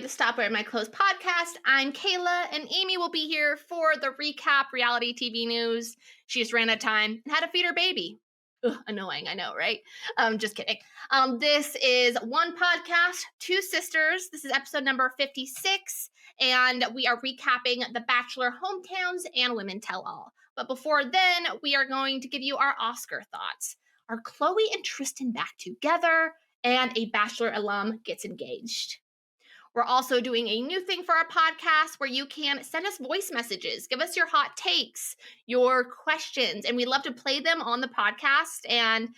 the Stop Wearing My Clothes podcast. I'm Kayla, and Amy will be here for the recap reality TV news. She just ran out of time and had to feed her baby. Ugh, annoying, I know, right? Just kidding. This is one podcast, two sisters. This is episode number 56, and we are recapping the Bachelor Hometowns and Women Tell All. But before then, we are going to give you our Oscar thoughts. Are Khloe and Tristan back together? And a Bachelor alum gets engaged. We're also doing a new thing for our podcast where you can send us voice messages, give us your hot takes, your questions, and we love to play them on the podcast, and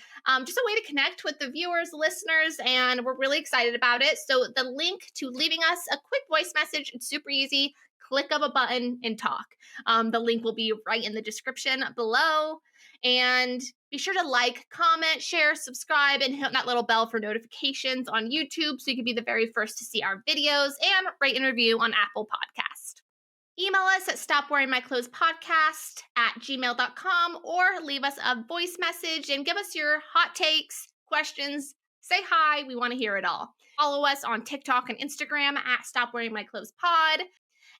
just a way to connect with the viewers, listeners, and we're really excited about it. So the link to leaving us a quick voice message, it's super easy. Click of a button and talk. The link will be right in the description below. And be sure to like, comment, share, subscribe, and hit that little bell for notifications on YouTube so you can be the very first to see our videos, and rate and review on Apple Podcast. Email us at stopwearingmyclothespodcast@gmail.com or leave us a voice message and give us your hot takes, questions, say hi. We want to hear it all. Follow us on TikTok and Instagram at stopwearingmyclothespod.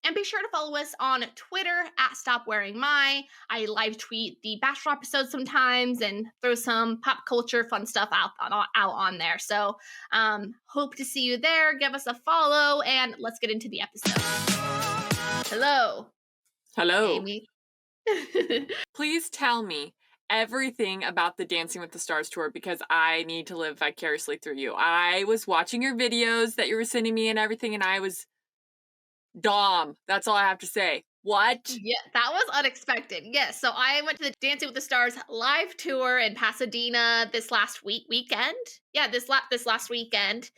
And be sure to follow us on Twitter at stopwearingmy. I live tweet the Bachelor episodes sometimes and throw some pop culture fun stuff out on there. So hope to see you there. Give us a follow and let's get into the episode. Hello. Hello. Amy. Please tell me everything about the Dancing with the Stars tour because I need to live vicariously through you. I was watching your videos that you were sending me and everything, and I was Dom. That's all I have to say. What? Yeah, that was unexpected. Yes, so I went to the Dancing with the Stars live tour in Pasadena this last weekend. Yeah, this last weekend.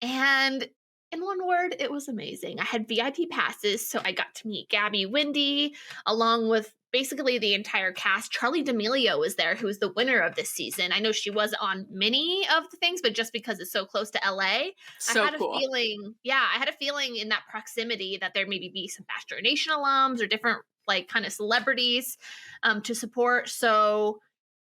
And in one word, it was amazing. I had VIP passes, so I got to meet Gabby Windey, along with basically the entire cast. Charli D'Amelio was there, who's the winner of this season. I know she was on many of the things, but just because it's so close to LA, So I had cool. a feeling in that proximity that there maybe be some Bachelor Nation alums or different like kind of celebrities to support. So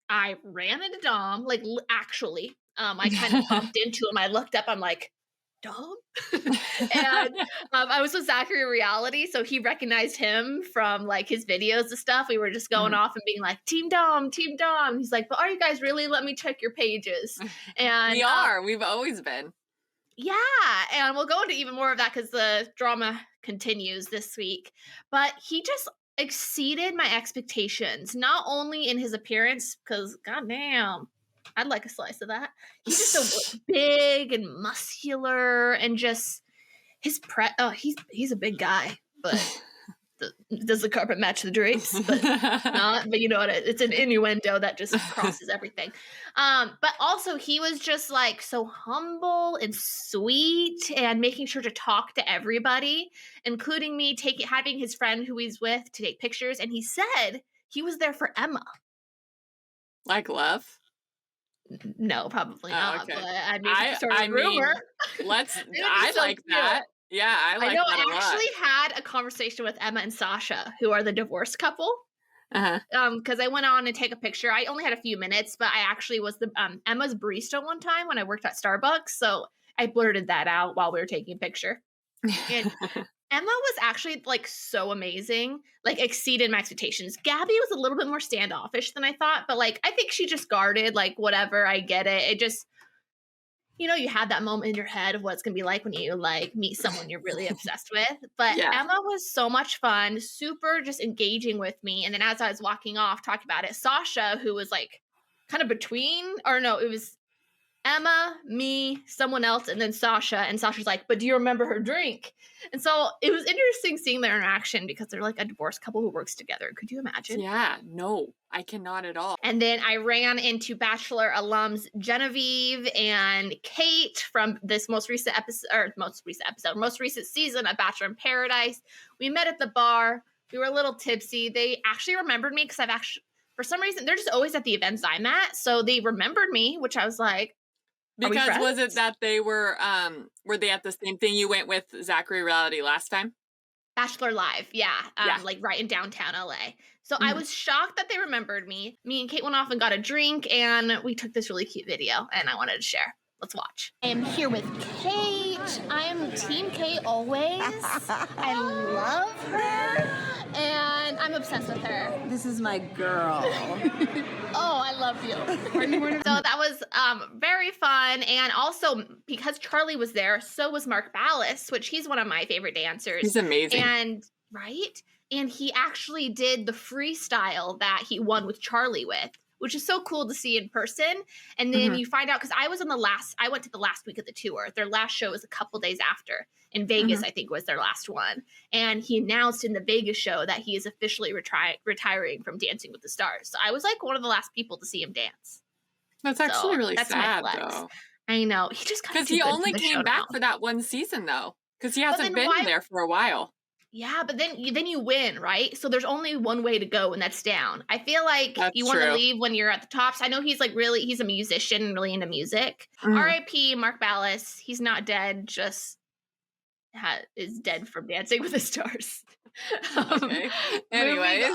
I ran into Dom, like actually. I kind of bumped into him. I looked up, I'm like, Dom? And I was with Zachary Reality, so he recognized him from like his videos and stuff. We were just going off and being like, Team Dom, Team Dom. He's like, but are you guys really? Let me check your pages. And we are. We've always been. Yeah, and we'll go into even more of that because the drama continues this week. But he just exceeded my expectations, not only in his appearance, because goddamn, I'd like a slice of that. He's just so big and muscular, and just his he's a big guy, but does the carpet match the drapes? But not. But you know what? It's an innuendo that just crosses everything. But also he was just like so humble and sweet, and making sure to talk to everybody, including me, having his friend who he's with to take pictures. And he said he was there for Emma. Like love? No, probably not. Okay. But I mean, rumor. I like that. Yeah, I like that a lot. I actually had a conversation with Emma and Sasha, who are the divorced couple. Because I went on to take a picture. I only had a few minutes, but I actually was the Emma's barista one time when I worked at Starbucks. So I blurted that out while we were taking a picture. And Emma was actually like so amazing, like exceeded my expectations. Gabby was a little bit more standoffish than I thought, but like I think she just guarded, like whatever, I get it. It just, you know, you have that moment in your head of what it's going to be like when you like meet someone you're really obsessed with. But yeah. Emma was so much fun, super just engaging with me. And then as I was walking off talking about it, Sasha, who was like kind of between, or no, it was Emma, me, someone else, and then Sasha. And Sasha's like, but do you remember her drink? And so it was interesting seeing their interaction because they're like a divorced couple who works together. Could you imagine? Yeah, no, I cannot at all. And then I ran into Bachelor alums Genevieve and Kate from this most recent season of Bachelor in Paradise. We met at the bar. We were a little tipsy. They actually remembered me because for some reason, they're just always at the events I'm at. So they remembered me, which I was like, because was it that they were they at the same thing you went with Zachary Reality last time? Bachelor Live, yeah. Like right in downtown LA. So I was shocked that they remembered me. Me and Kate went off and got a drink, and we took this really cute video, and I wanted to share. Let's watch. I am here with Kate. I am Team Kate always. I love her, and I'm obsessed with her. This is my girl. Oh, I love you. So that was very fun, and also because Charlie was there, so was Mark Ballas, which he's one of my favorite dancers. He's amazing. And and he actually did the freestyle that he won with Charlie with, which is so cool to see in person. And then you find out, because I went to the last week of the tour. Their last show was a couple days after in Vegas, I think was their last one. And he announced in the Vegas show that he is officially retiring from Dancing with the Stars. So I was like one of the last people to see him dance. That's actually really sad, though. I know. He just got because he only came back for that one season, though. Because he hasn't been there for a while. Yeah, but then you win, right? So there's only one way to go, and that's down. I feel like you want to leave when you're at the tops. I know he's like he's a musician, really into music. R.I.P. Mark Ballas. He's not dead, just is dead from Dancing with the Stars. Okay. Anyways,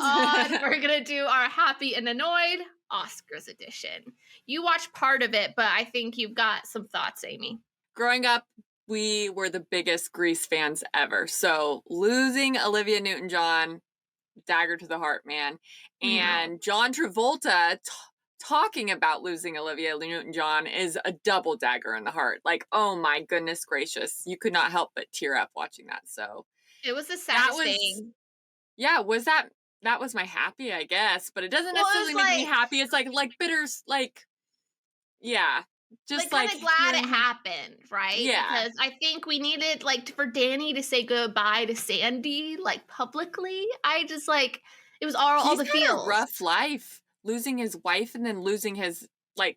we're gonna do our Happy and Annoyed Oscars edition. You watched part of it, but I think you've got some thoughts, Amy. Growing up, we were the biggest Grease fans ever. So losing Olivia Newton-John, dagger to the heart, man. And John Travolta talking about losing Olivia Newton-John is a double dagger in the heart. Like, oh my goodness gracious. You could not help but tear up watching that. So it was the saddest thing. Yeah, that was my happy, I guess. But it doesn't necessarily make me happy. It's like bitter, yeah. Just kind of glad it happened, right? Yeah. Because I think we needed for Danny to say goodbye to Sandy publicly. I just it was all the feels. He's had a rough life, losing his wife and then losing his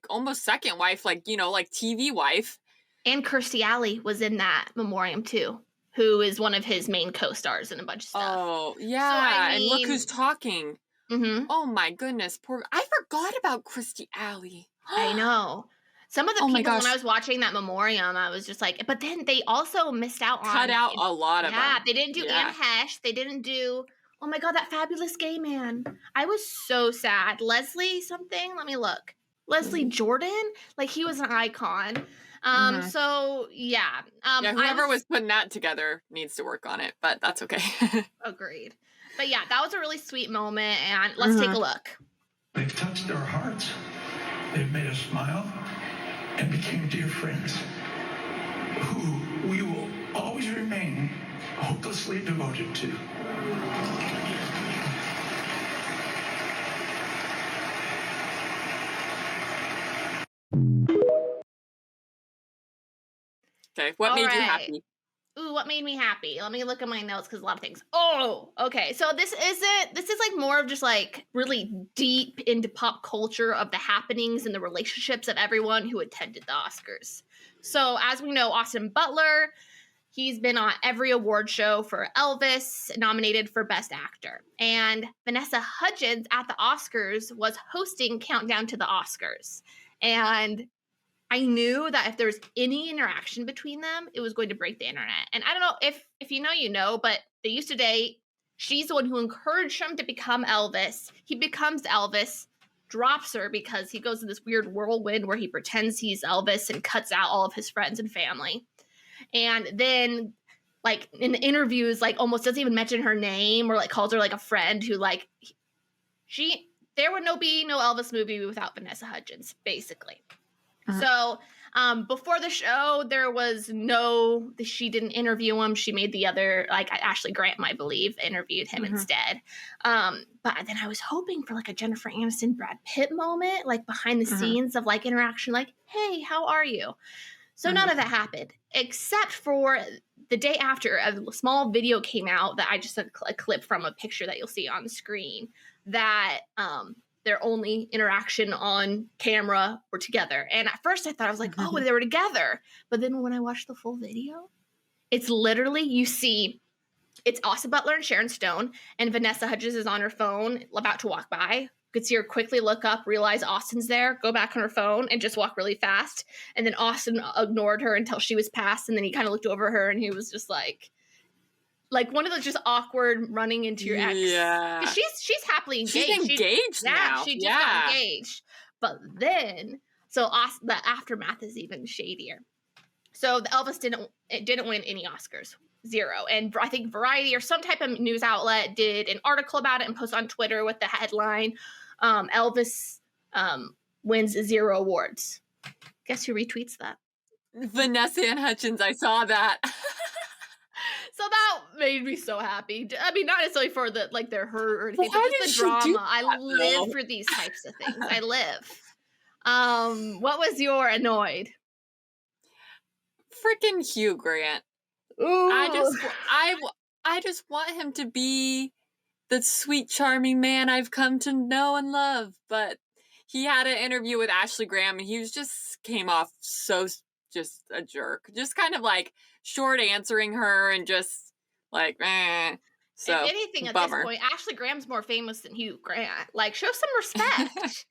almost second wife, TV wife. And Kirstie Alley was in that memoriam too, who is one of his main co-stars in a bunch of stuff. Oh yeah, and look who's talking. Oh my goodness, I forgot about Kirstie Alley. I know. Some of the people, when I was watching that memoriam, I was just but then they also missed out on... Cut out a lot of them. Yeah, they didn't do Anne Hesh. They didn't do... Oh my God, that fabulous gay man. I was so sad. Leslie something? Let me look. Leslie Jordan? He was an icon. So, yeah. Whoever was putting that together needs to work on it, but that's okay. Agreed. But yeah, that was a really sweet moment, and let's take a look. They've touched our hearts. They've made us smile. And became dear friends, who we will always remain hopelessly devoted to. Okay, what made you happy? Ooh, what made me happy? Let me look at my notes because a lot of things. Oh, okay. So this is more of just really deep into pop culture of the happenings and the relationships of everyone who attended the Oscars. So as we know, Austin Butler, he's been on every award show for Elvis, nominated for Best Actor. And Vanessa Hudgens at the Oscars was hosting Countdown to the Oscars. And I knew that if there was any interaction between them, it was going to break the internet. And I don't know if you know, you know, but they used to date. She's the one who encouraged him to become Elvis. He becomes Elvis, drops her because he goes in this weird whirlwind where he pretends he's Elvis and cuts out all of his friends and family. And then, in the interviews, almost doesn't even mention her name or, calls her, a friend who, there would be no Elvis movie without Vanessa Hudgens, basically. So before the show, there was she didn't interview him. She made the other, Ashley Grant, I believe, interviewed him instead. But then I was hoping for a Jennifer Aniston, Brad Pitt moment, behind the scenes of interaction, hey, how are you? So none of that happened, except for the day after a small video came out that I just took a clip from a picture that you'll see on the screen that their only interaction on camera were together. And at first I thought, I was oh, they were together. But then when I watched the full video, it's literally, you see, it's Austin Butler and Sharon Stone, and Vanessa Hudgens is on her phone about to walk by. You could see her quickly look up, realize Austin's there, go back on her phone, and just walk really fast. And then Austin ignored her until she was past, and then he kind of looked over her, and he was just one of those just awkward running into your ex. Yeah. She's happily engaged. She's engaged now. She just got engaged. But then So the aftermath is even shadier. So the Elvis didn't win any Oscars. 0. And I think Variety or some type of news outlet did an article about it and posted on Twitter with the headline, Elvis wins 0 awards. Guess who retweets that? Vanessa and Hudgens. I saw that. So that made me so happy. I mean, not necessarily for they're hurt or anything, Why but just the drama. I live though? for these types of things. I live. What was your annoyed? Freaking Hugh Grant. Ooh. I just want him to be the sweet, charming man I've come to know and love. But he had an interview with Ashley Graham, and he came off so just a jerk. Just kind of like short answering her and just like, So, if anything, at bummer. this point, Ashley Graham's more famous than Hugh Grant. Like, show some respect.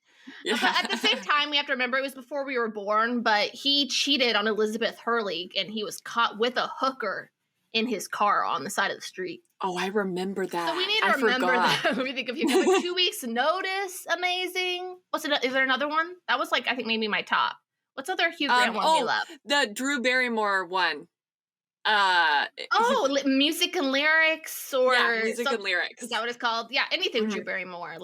Yeah. But at the same time, we have to remember it was before we were born, but he cheated on Elizabeth Hurley, and he was caught with a hooker in his car on the side of the street. Oh, I remember that. So we need to remember that when we think of Hugh Grant. 2 weeks notice, amazing. Is there another one? That was I think maybe my top. What's other Hugh Grant one you love? The Drew Barrymore one. Music and lyrics, or music and lyrics. Is that what it's called? Yeah, anything with Drew Barrymore,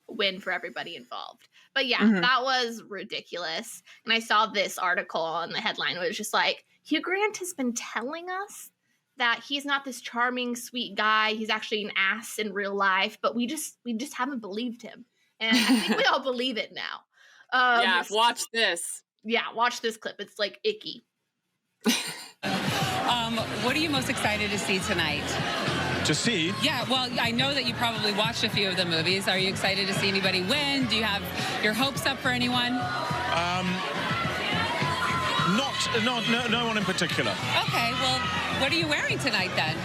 win for everybody involved. But yeah, that was ridiculous. And I saw this article on the headline. It was just Hugh Grant has been telling us that he's not this charming, sweet guy. He's actually an ass in real life, but we just haven't believed him. And I think we all believe it now. Watch this. Yeah, watch this clip. It's icky. What are you most excited to see tonight? To see? Yeah, well, I know that you probably watched a few of the movies. Are you excited to see anybody win? Do you have your hopes up for anyone? No one in particular. Okay, well, what are you wearing tonight then?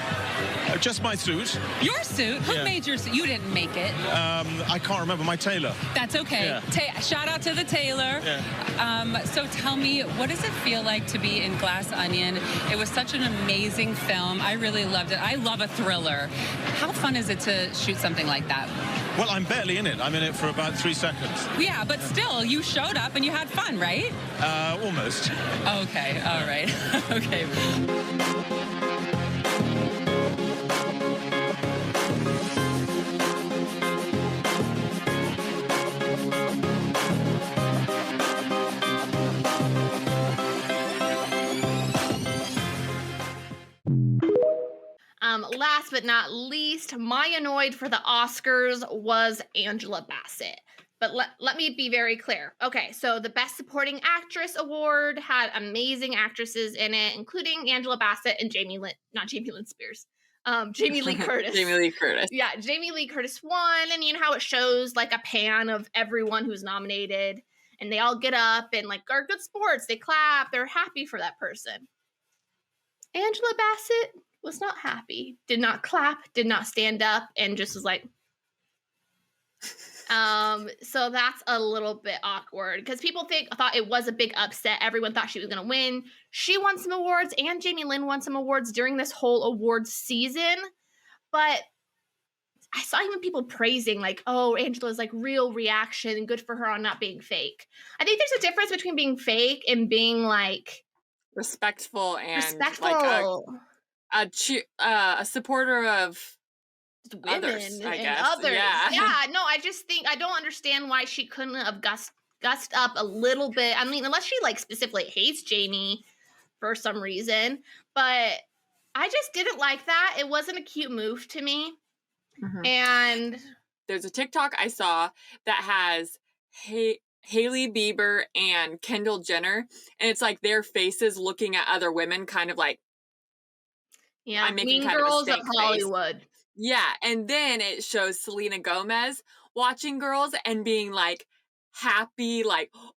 Just my suit. Your suit? Who made your suit? You didn't make it. I can't remember. My tailor. That's okay. Yeah. Shout out to the tailor. Yeah. So tell me, what does it feel like to be in Glass Onion? It was such an amazing film. I really loved it. I love a thriller. How fun is it to shoot something like that? Well, I'm barely in it. I'm in it for about 3 seconds. Yeah, but still, you showed up and you had fun, right? Almost. Okay, all right. Okay. Last but not least, my annoyed for the Oscars was Angela Bassett. But let me be very clear. Okay, so the Best Supporting Actress award had amazing actresses in it, including Angela Bassett and Jamie Lee Curtis. Jamie Lee Curtis. Yeah, Jamie Lee Curtis won, and you know how it shows a pan of everyone who's nominated, and they all get up and are good sports. They clap. They're happy for that person. Angela Bassett was not happy, did not clap, did not stand up, and just was so that's a little bit awkward because people thought it was a big upset. Everyone thought she was going to win. She won some awards, and Jamie Lynn won some awards during this whole awards season. But I saw even people praising Angela's real reaction and good for her on not being fake. I think there's a difference between being fake and being respectful and a supporter of women others, I guess. And others. Yeah, no, I just think I don't understand why she couldn't have gussed up a little bit. I mean, unless she specifically hates Jamie for some reason, but I just didn't like that. It wasn't a cute move to me. Mm-hmm. And there's a TikTok I saw that has Hailey Bieber and Kendall Jenner, and it's their faces looking at other women, kind of I'm making Mean Girls of Hollywood. Face. Yeah, and then it shows Selena Gomez watching Girls and being happy,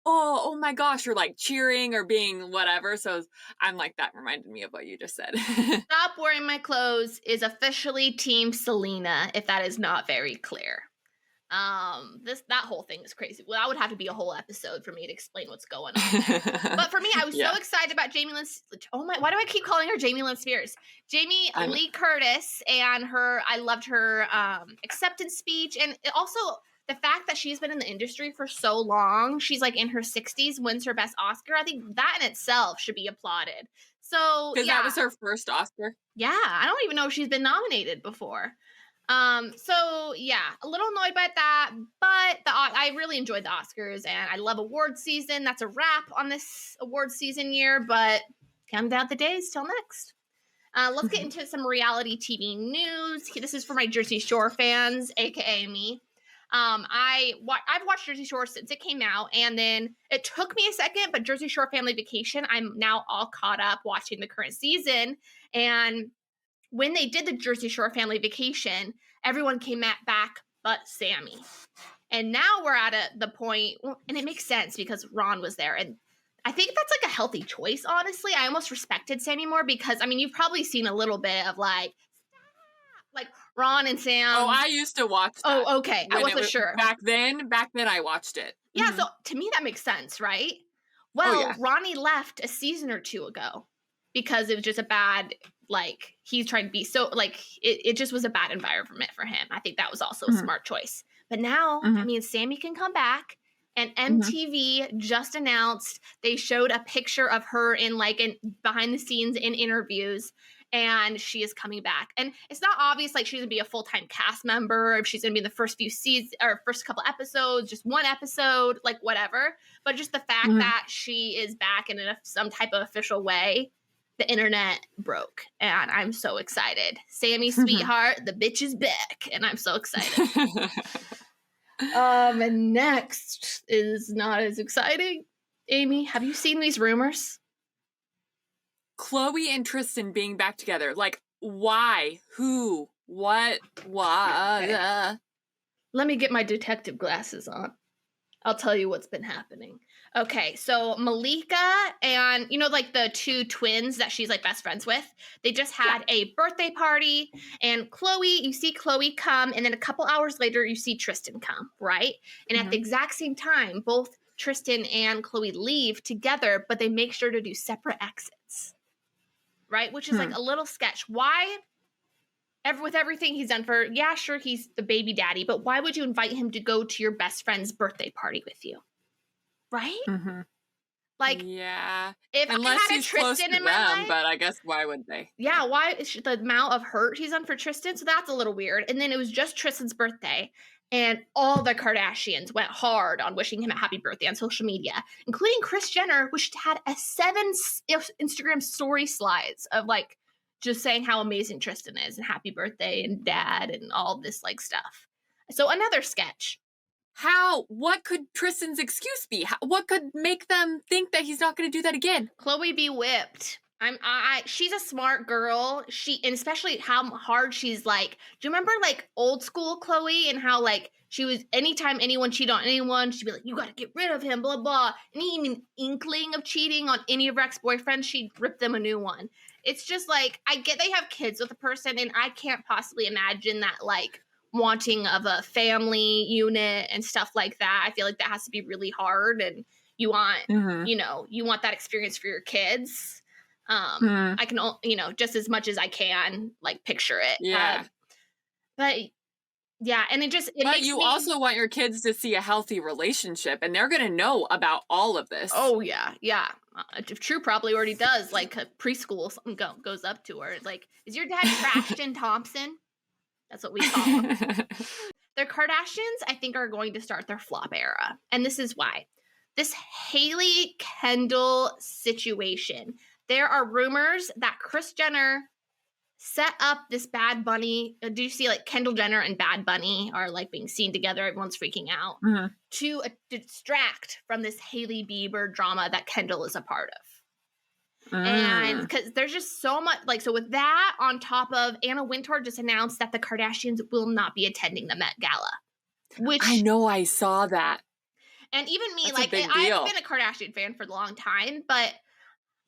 oh my gosh, or cheering or being whatever. So I'm that reminded me of what you just said. Stop Wearing My Clothes is officially Team Selena, if that is not very clear. That whole thing is crazy. Well, that would have to be a whole episode for me to explain what's going on. But for me, I was so excited about Jamie Lynn. Oh my! Why do I keep calling her Jamie Lynn Spears? Jamie Lee Curtis and her. I loved her acceptance speech, and also the fact that she's been in the industry for so long, she's like in her 60s, wins her best Oscar. I think that in itself should be applauded. So Because that was her first Oscar. Yeah, I don't even know if she's been nominated before. So yeah, a little annoyed by that, but I really enjoyed the Oscars, and I love award season. That's a wrap on this award season year, but count down the days till next. Let's get into some reality TV news. This is for my Jersey Shore fans, aka me. I've watched Jersey Shore since it came out, and then it took me a second, but Jersey Shore Family Vacation, I'm now all caught up watching the current season. And when they did the Jersey Shore Family Vacation, everyone came back but Sammie. And now we're at the point, and it makes sense because Ron was there, and I think that's like a healthy choice, honestly. I almost respected Sammie more because, I mean, you've probably seen a little bit of like Ron and Sam. Oh, I used to watch that. Oh, okay. I wasn't sure. Back then I watched it. Yeah, so to me that makes sense, right? Well, Ronnie left a season or two ago because it was just a bad, like, he's trying to be so, like, it just was a bad environment for him. I think that was also a smart choice. But now, I mean, Sammie can come back. And MTV just announced, they showed a picture of her in like behind the scenes in interviews, and she is coming back. And it's not obvious like she's gonna be a full-time cast member, if she's gonna be in the first few seasons or first couple episodes, just one episode, like whatever. But just the fact that she is back in some type of official way, the internet broke, and I'm so excited. Sammie, sweetheart, the bitch is back, and I'm so excited. And next is not as exciting. Amy, have you seen these rumors? Khloe and Tristan being back together. Like, why? Who? What? Why? Okay. Let me get my detective glasses on. I'll tell you what's been happening. Okay, so Malika and, you know, like the two twins that she's like best friends with, they just had a birthday party, and Khloe, you see Khloe come, and then a couple hours later, you see Tristan come, right? And at the exact same time, both Tristan and Khloe leave together, but they make sure to do separate exits, right? Which is like a little sketch. Why? With everything he's done for, yeah, sure, he's the baby daddy, but why would you invite him to go to your best friend's birthday party with you? Right? Like, yeah. If unless I had he's a Tristan close to in my them, life, but I guess why would they? Yeah, why is the amount of hurt he's done for Tristan? So that's a little weird. And then it was just Tristan's birthday, and all the Kardashians went hard on wishing him a happy birthday on social media, including Kris Jenner, which had 7 Instagram story slides of like just saying how amazing Tristan is and happy birthday and dad and all this like stuff. So another sketch. How? What could Tristan's excuse be? What could make them think that he's not going to do that again? Khloe be whipped. She's a smart girl. And especially how hard she's like. Do you remember like old school Khloe and how like she was, anytime anyone cheated on anyone, she'd be like, you got to get rid of him, blah, blah. Any even inkling of cheating on any of her ex-boyfriends, she'd rip them a new one. It's just like, I get they have kids with a person, and I can't possibly imagine that like wanting of a family unit and stuff like that. I feel like that has to be really hard, and you want, you know, you want that experience for your kids. I can, you know, just as much as I can, like picture it. Yeah. But yeah, and but you also want your kids to see a healthy relationship, and they're going to know about all of this. Oh yeah, yeah. True probably already does. Like a preschool, something goes up to her. Like, is your dad Tristan Thompson? That's what we call him. The Kardashians, I think, are going to start their flop era, and this is why. This Hailey Kendall situation. There are rumors that Kris Jenner set up this Bad Bunny. Do you see like Kendall Jenner and Bad Bunny are like being seen together? Everyone's freaking out to distract from this Hailey Bieber drama that Kendall is a part of. And because there's just so much, like, so with that on top of Anna Wintour just announced that the Kardashians will not be attending the Met Gala, which I know, I saw that. And even me, That's like, a big I've deal. been a Kardashian fan for a long time, but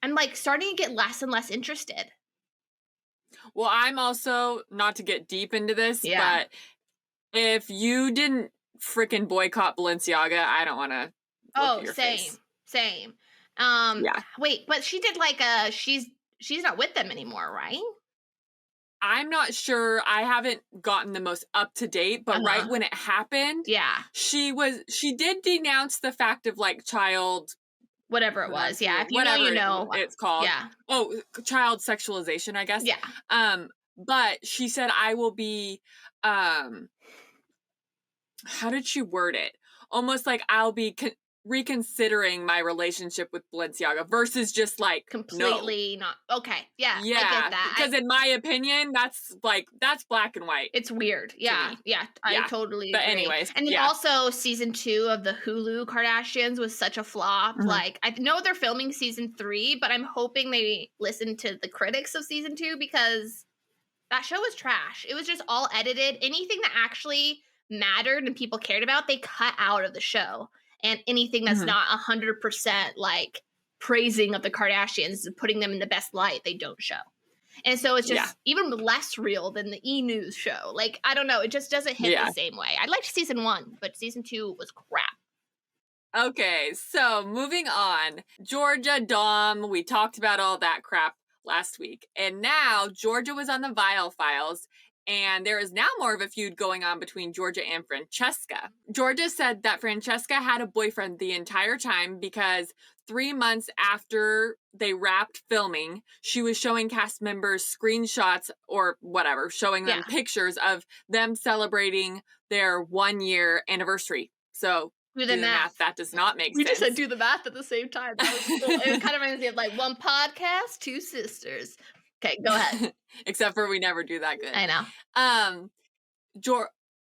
I'm like starting to get less and less interested. Well, I'm also, not to get deep into this, Yeah. but if you didn't freaking boycott Balenciaga, I don't want to look at your face. Same. Yeah. Wait, but she did like she's not with them anymore, right? I'm not sure. I haven't gotten the most up to date, but right when it happened, she did denounce the fact of like child, whatever it was. Yeah. If you whatever know, you know. it's called. Yeah. Oh, child sexualization, I guess. Yeah. But she said, I will be, how did she word it? Almost like I'll be reconsidering my relationship with Balenciaga versus just like completely not. Okay. Yeah. I get that. Because in my opinion, that's black and white. It's weird. Yeah. Yeah. I totally agree. But anyways. And then also season 2 of the Hulu Kardashians was such a flop. Like, I know they're filming season 3, but I'm hoping they listen to the critics of season 2 because that show was trash. It was just all edited. Anything that actually mattered and people cared about, they cut out of the show. And anything that's not 100% like praising of the Kardashians and putting them in the best light, they don't show. And so it's just even less real than the E! News show. Like, I don't know. It just doesn't hit the same way. I liked season 1, but season 2 was crap. Okay, so moving on. Georgia, Dom, we talked about all that crap last week. And now Georgia was on the Viall files. And there is now more of a feud going on between Georgia and Francesca. Georgia said that Francesca had a boyfriend the entire time because 3 months after they wrapped filming, she was showing cast members screenshots or whatever, showing them pictures of them celebrating their 1-year anniversary. So do the math. That does not make sense. We just said do the math at the same time. That was cool. It kind of reminds me of like one podcast, 2 sisters. Okay, go ahead. Except for we never do that good. I know.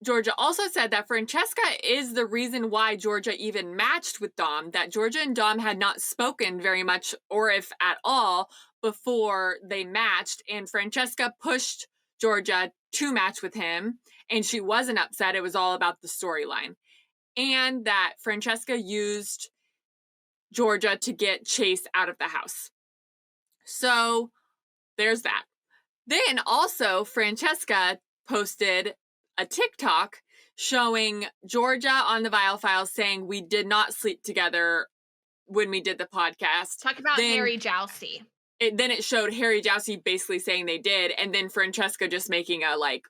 Georgia also said that Francesca is the reason why Georgia even matched with Dom, that Georgia and Dom had not spoken very much, or if at all, before they matched, and Francesca pushed Georgia to match with him, and she wasn't upset. It was all about the storyline. And that Francesca used Georgia to get Chase out of the house. So there's that. Then also Francesca posted a TikTok showing Georgia on the Viall files saying we did not sleep together when we did the podcast. Talk about Harry Jousty. Then it showed Harry Jousty basically saying they did, and then Francesca just making a like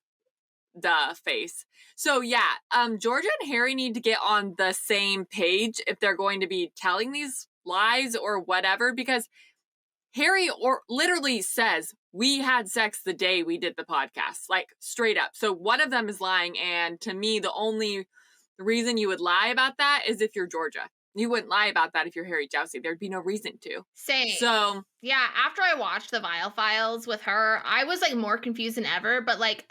the face. So yeah, Georgia and Harry need to get on the same page if they're going to be telling these lies or whatever, because Harry literally says, we had sex the day we did the podcast, like straight up. So one of them is lying. And to me, the only reason you would lie about that is if you're Georgia. You wouldn't lie about that if you're Harry Jousty. There'd be no reason to. Same. So yeah, after I watched the Viall files with her, I was like more confused than ever, but like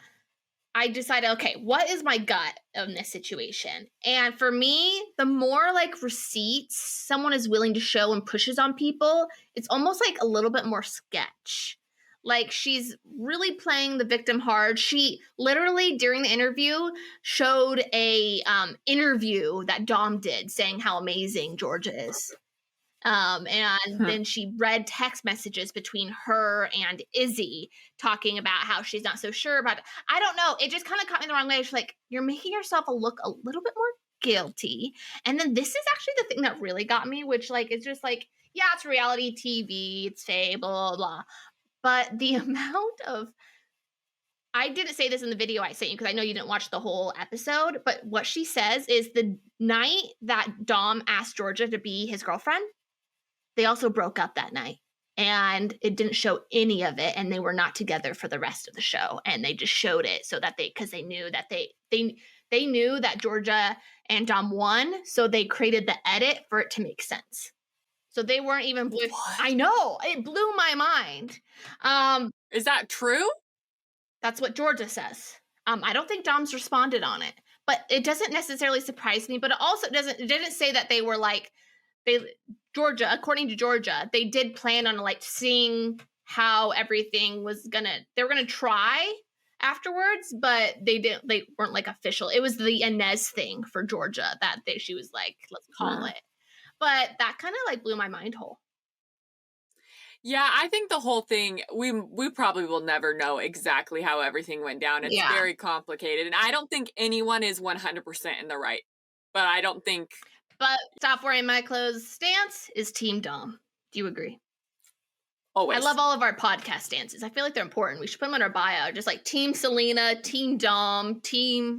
I decided, okay, what is my gut in this situation? And for me, the more like receipts someone is willing to show and pushes on people, it's almost like a little bit more sketch. Like she's really playing the victim hard. She literally during the interview showed a interview that Dom did saying how amazing Georgia is. Then she read text messages between her and Izzy talking about how she's not so sure about it. I don't know. It just kind of caught me the wrong way. She's like, you're making yourself look a little bit more guilty. And then this is actually the thing that really got me, which like, it's just like, yeah, it's reality TV, it's fake, blah, blah, blah. But the amount of, I didn't say this in the video I sent you because I know you didn't watch the whole episode, but what she says is the night that Dom asked Georgia to be his girlfriend, they also broke up that night and it didn't show any of it. And they were not together for the rest of the show. And they just showed it so that because they knew that they knew that Georgia and Dom won. So they created the edit for it to make sense. So they weren't even, I know, it blew my mind. Is that true? That's what Georgia says. I don't think Dom's responded on it, but it doesn't necessarily surprise me, but it didn't say that they were like, Georgia, according to Georgia, they did plan on like seeing how everything was they were gonna try afterwards, but they weren't like official. It was the Inez thing for Georgia that she was like, let's call it. But that kind of like blew my mind whole. Yeah, I think the whole thing, we probably will never know exactly how everything went down. It's very complicated. And I don't think anyone is 100% in the right. But I don't think... But stop wearing my clothes stance is Team Dom. Do you agree? Always. I love all of our podcast stances. I feel like they're important. We should put them in our bio. Just like Team Selena, Team Dom,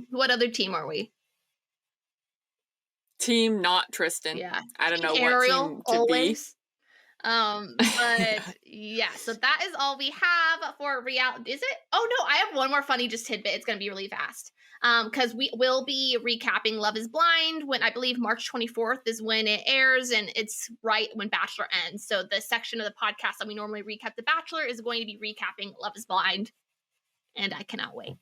what other team are we? Team not Tristan. Yeah. I don't know Ariel, what team to always. But yeah, so that is all we have for reality. Is it? Oh no, I have one more funny just tidbit. It's going to be really fast. Because we will be recapping Love is Blind when I believe March 24th is when it airs, and it's right when Bachelor ends. So the section of the podcast that we normally recap The Bachelor is going to be recapping Love is Blind, and I cannot wait.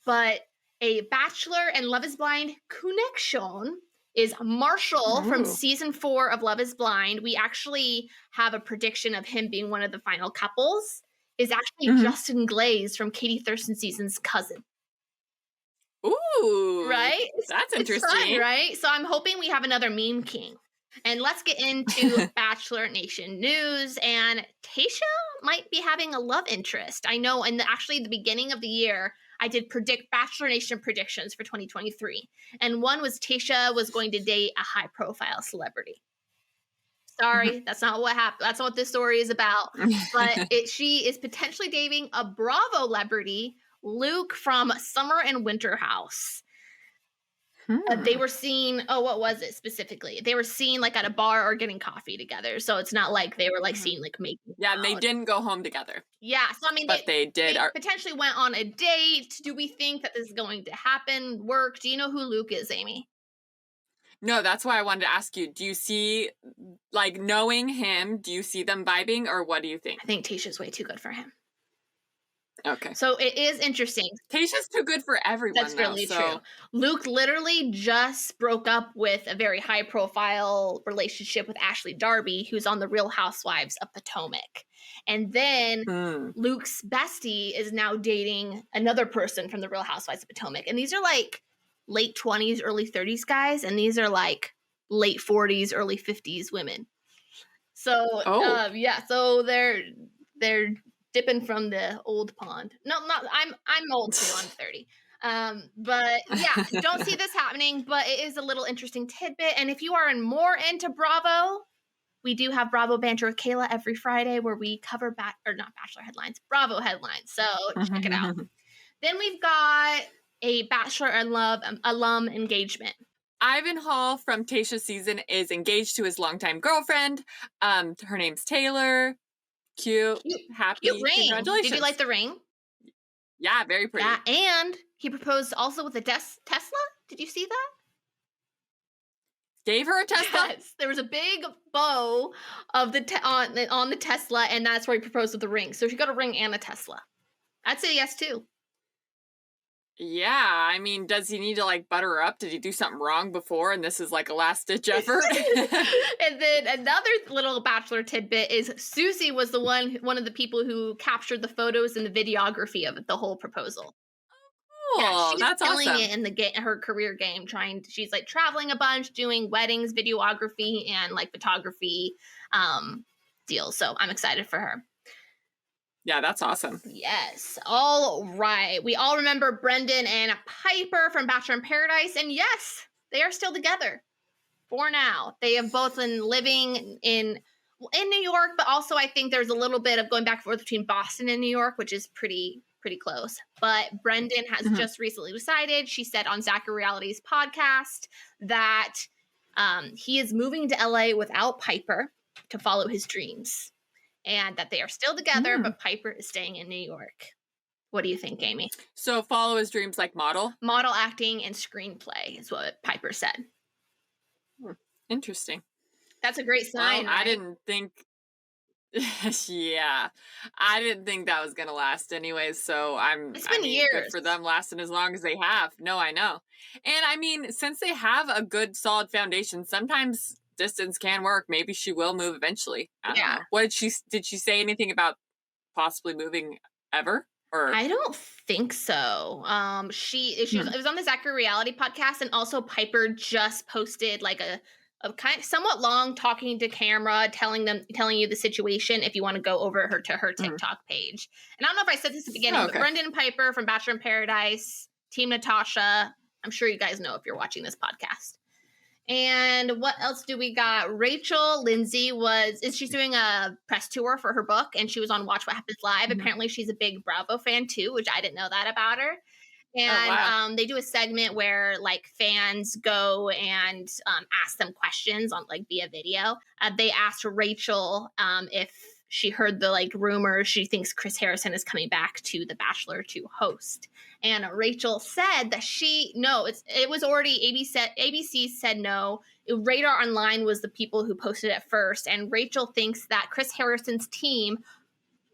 But a Bachelor and Love is Blind connection is Marshall from season 4 of Love is Blind. We actually have a prediction of him being one of the final couples. Is actually Justin Glaze from Katie Thurston season's cousin. Ooh. Right? That's It's interesting. fun, right? So I'm hoping we have another meme king. And let's get into Bachelor Nation news. And Tayshia might be having a love interest. I know actually the beginning of the year, I did predict Bachelor Nation predictions for 2023. And one was Tayshia was going to date a high-profile celebrity. Sorry, that's not what happened. That's not what this story is about. But she is potentially dating a Bravolebrity, Luke from Summer and Winter House. They were seen, what was it specifically? They were seen like at a bar or getting coffee together. So it's not like they were like seen like making Yeah, and they out. didn't go home together. Yeah, so I mean, But they did. They potentially went on a date. Do we think that this is going to happen? Work? Do you know who Luke is, Amy? No, that's why I wanted to ask you. Do you see, like, knowing him, do you see them vibing, or what do you think? I think Tayshia's way too good for him. Okay. So it is interesting. Tayshia's too good for everyone. That's really true. Luke literally just broke up with a very high profile relationship with Ashley Darby, who's on the Real Housewives of Potomac. And then Luke's bestie is now dating another person from the Real Housewives of Potomac. And these are like late 20s, early 30s guys. And these are like late 40s, early 50s women. So, yeah, so they're dipping from the old pond. No, I'm old too. I'm 30. But yeah, don't see this happening, but it is a little interesting tidbit. And if you are more into Bravo, we do have Bravo Banter with Kayla every Friday where we cover not Bachelor headlines, Bravo headlines. So check it out. Then we've got a Bachelor in Love alum engagement. Ivan Hall from Tayshia's season is engaged to his longtime girlfriend. Her name's Taylor. Cute, happy. Cute ring. Congratulations. Did you like the ring? Yeah, very pretty. Yeah, and he proposed also with a Tesla. Did you see that? Gave her a Tesla? Yes. There was a big bow of on the Tesla, and that's where he proposed with the ring. So she got a ring and a Tesla. I'd say yes, too. Yeah, I mean, does he need to, like, butter her up? Did he do something wrong before, and this is, like, a last-ditch effort? And then another little Bachelor tidbit is Susie was one of the people who captured the photos and the videography of the whole proposal. Cool, yeah, she's that's killing awesome. it in her career game. She's like traveling a bunch, doing weddings, videography, and like photography deals. So I'm excited for her. Yeah, that's awesome. Yes. All right. We all remember Brendan and Pieper from Bachelor in Paradise. And yes, they are still together for now. They have both been living in New York, but also I think there's a little bit of going back and forth between Boston and New York, which is pretty close. But Brendan has just recently decided, she said on Zachary Reality's podcast, that he is moving to LA without Pieper to follow his dreams. And that they are still together, but Pieper is staying in New York. What do you think, Amy? So follow his dreams like model? Model, acting, and screenplay is what Pieper said. Interesting. That's a great sign, Well, right? I didn't think... yeah. I didn't think that was going to last anyways, so It's been years. Good for them lasting as long as they have. No, I know. And I mean, since they have a good, solid foundation, sometimes... distance can work. Maybe she will move eventually. I don't know. What did she say anything about possibly moving ever? Or I don't think so. It was on the Zachary Reality podcast, and also Pieper just posted like a kind of somewhat long talking to camera, telling you the situation if you want to go over to her TikTok page. And I don't know if I said this at the beginning, but Brendan and Pieper from Bachelor in Paradise, Team Natasha. I'm sure you guys know if you're watching this podcast. And what else do we got? Rachel Lindsay she's doing a press tour for her book, and she was on Watch What Happens Live. Mhm. Apparently she's a big Bravo fan too, which I didn't know that about her. Oh, And wow. they do a segment where like fans go and ask them questions on like via video. They asked Rachel if she heard the like rumors she thinks Chris Harrison is coming back to The Bachelor to host. And Rachel said that it was already ABC said no. Radar Online was the people who posted it first, and Rachel thinks that Chris Harrison's team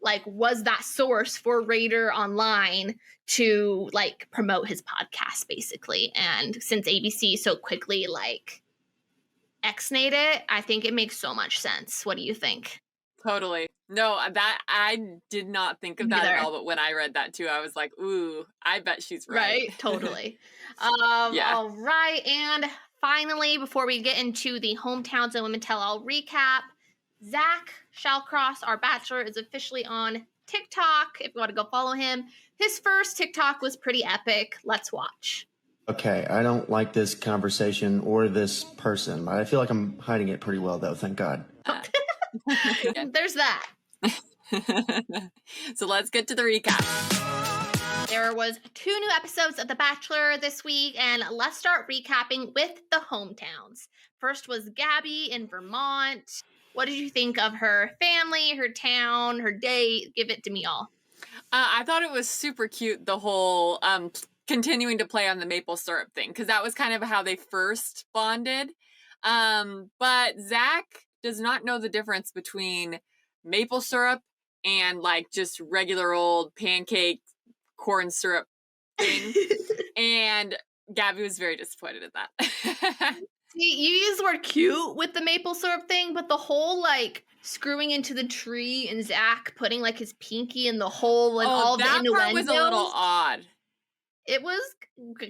like was that source for Radar Online to like promote his podcast basically. And since ABC so quickly like X-nayed it, I think it makes so much sense. What do you think? Totally. No, that I did not think of that Neither. at all, but when I read that too, I was like, ooh, I bet she's right. Totally. Yeah. All right. And finally, before we get into the Hometowns and Women Tell All recap, Zach Shallcross, our Bachelor, is officially on TikTok. If you want to go follow him, his first TikTok was pretty epic. Let's watch. Okay, I don't like this conversation or this person. I feel like I'm hiding it pretty well, though. Thank God. There's that. So let's get to the recap. There was 2 new episodes of The Bachelor this week, and let's start recapping with the hometowns. First was Gabby in Vermont. What did you think of her family, her town, her date? Give it to me all. I thought it was super cute, the whole continuing to play on the maple syrup thing, because that was kind of how they first bonded. But Zach does not know the difference between maple syrup and like just regular old pancake corn syrup thing. And Gabby was very disappointed at that. See, you used the word cute with the maple syrup thing, but the whole like screwing into the tree and Zach putting like his pinky in the hole and all the innuendos. That part was a little odd. It was